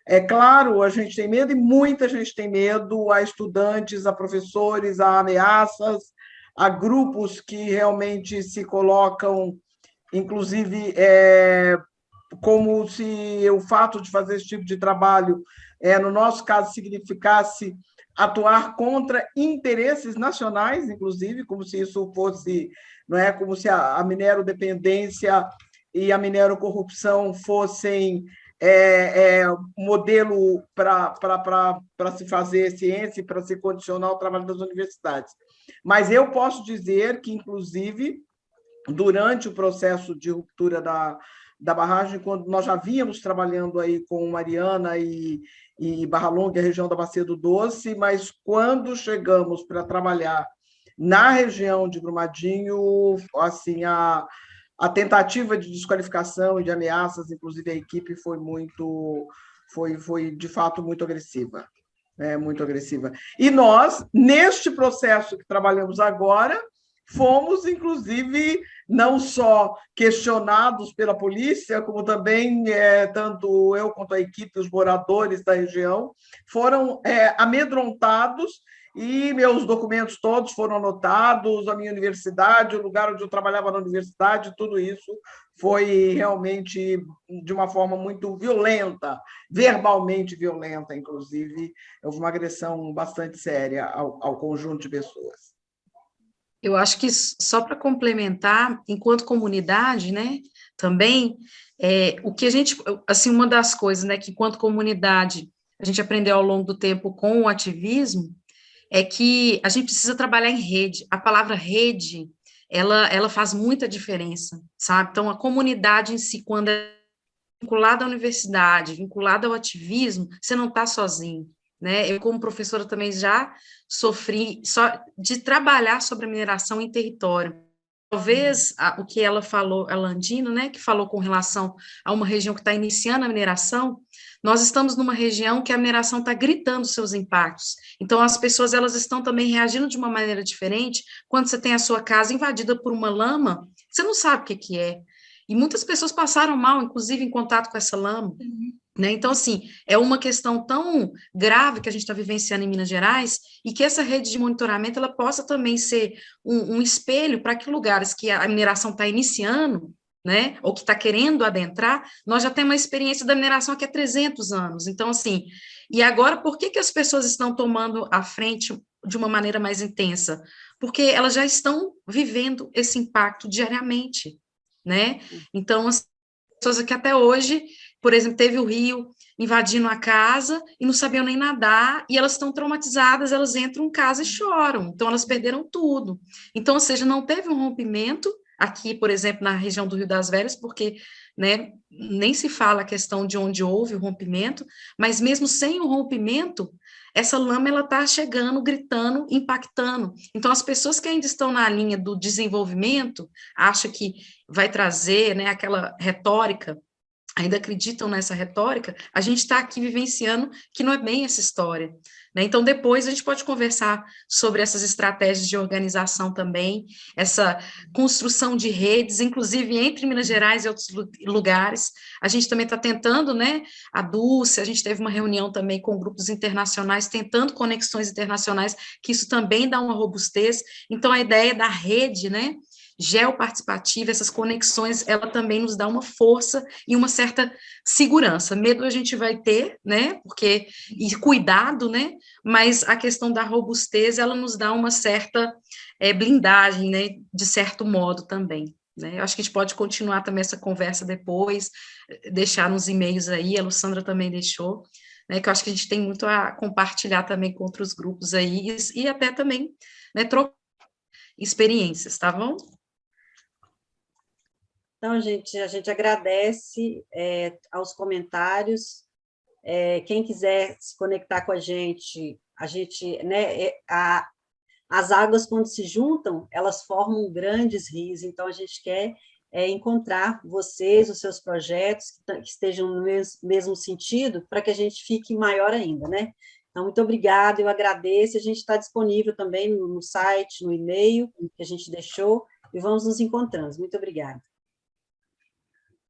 é claro, a gente tem medo, e muita gente tem medo, há estudantes, há professores, há ameaças, há grupos que realmente se colocam, inclusive, como se o fato de fazer esse tipo de trabalho, no nosso caso, significasse atuar contra interesses nacionais, inclusive, como se isso fosse, não é, como se a minerodependência e a minerocorrupção fossem modelo para se fazer ciência, para se condicionar o trabalho das universidades. Mas eu posso dizer que, inclusive, durante o processo de ruptura da barragem, quando nós já vínhamos trabalhando aí com Mariana e Barra Longa, a região da Bacia do Doce, mas quando chegamos para trabalhar na região de Brumadinho, assim, a tentativa de desqualificação e de ameaças, inclusive a equipe foi de fato muito agressiva, muito agressiva. E nós, neste processo que trabalhamos agora, fomos, inclusive, não só questionados pela polícia, como também, tanto eu quanto a equipe, os moradores da região, foram amedrontados, e meus documentos todos foram anotados, a minha universidade, o lugar onde eu trabalhava na universidade, tudo isso foi realmente de uma forma muito violenta, verbalmente violenta, inclusive, houve uma agressão bastante séria ao conjunto de pessoas. Eu acho que só para complementar, enquanto comunidade, né, também, o que a gente, assim, uma das coisas, né, que enquanto comunidade a gente aprendeu ao longo do tempo com o ativismo, é que a gente precisa trabalhar em rede. A palavra rede, ela faz muita diferença, sabe? Então, a comunidade em si, quando é vinculada à universidade, vinculada ao ativismo, você não está sozinho, né? Eu, como professora, também já sofri só de trabalhar sobre a mineração em território. Talvez o que ela falou, a Landino, né, que falou com relação a uma região que está iniciando a mineração, nós estamos numa região que a mineração está gritando seus impactos. Então, as pessoas elas estão também reagindo de uma maneira diferente quando você tem a sua casa invadida por uma lama, você não sabe o que é. E muitas pessoas passaram mal, inclusive em contato com essa lama. Né? Então, assim, é uma questão tão grave que a gente está vivenciando em Minas Gerais e que essa rede de monitoramento ela possa também ser um espelho para que lugares que a mineração está iniciando, né, ou que está querendo adentrar, nós já temos uma experiência da mineração aqui há 300 anos. Então, assim, e agora, por que as pessoas estão tomando a frente de uma maneira mais intensa? Porque elas já estão vivendo esse impacto diariamente, né? Então, as pessoas que até hoje, por exemplo, teve o rio invadindo a casa e não sabiam nem nadar, e elas estão traumatizadas, elas entram em casa e choram, então elas perderam tudo. Então, ou seja, não teve um rompimento aqui, por exemplo, na região do Rio das Velhas, porque, né, nem se fala a questão de onde houve o rompimento, mas mesmo sem o rompimento, essa lama ela está chegando, gritando, impactando. Então, as pessoas que ainda estão na linha do desenvolvimento, acham que vai trazer, né, aquela retórica, ainda acreditam nessa retórica, a gente está aqui vivenciando que não é bem essa história. Né? Então, depois a gente pode conversar sobre essas estratégias de organização também, essa construção de redes, inclusive entre Minas Gerais e outros lugares. A gente também está tentando, né, a Dulce, a gente teve uma reunião também com grupos internacionais, tentando conexões internacionais, que isso também dá uma robustez. Então, a ideia da rede, né, geoparticipativa, essas conexões, ela também nos dá uma força e uma certa segurança. Medo a gente vai ter, né, porque, e cuidado, né, mas a questão da robustez, ela nos dá uma certa blindagem, né, de certo modo também. Né? Eu acho que a gente pode continuar também essa conversa depois, deixar uns e-mails aí, a Lussandra também deixou, né, que eu acho que a gente tem muito a compartilhar também com outros grupos aí, e até também, né, trocar experiências, tá bom? Então, gente, a gente agradece aos comentários. Quem quiser se conectar com a gente, né, as águas, quando se juntam, elas formam grandes rios, então a gente quer encontrar vocês, os seus projetos, que estejam no mesmo sentido, para que a gente fique maior ainda, né? Então, muito obrigada, eu agradeço, a gente está disponível também no site, no e-mail que a gente deixou, e vamos nos encontrando. Muito obrigada.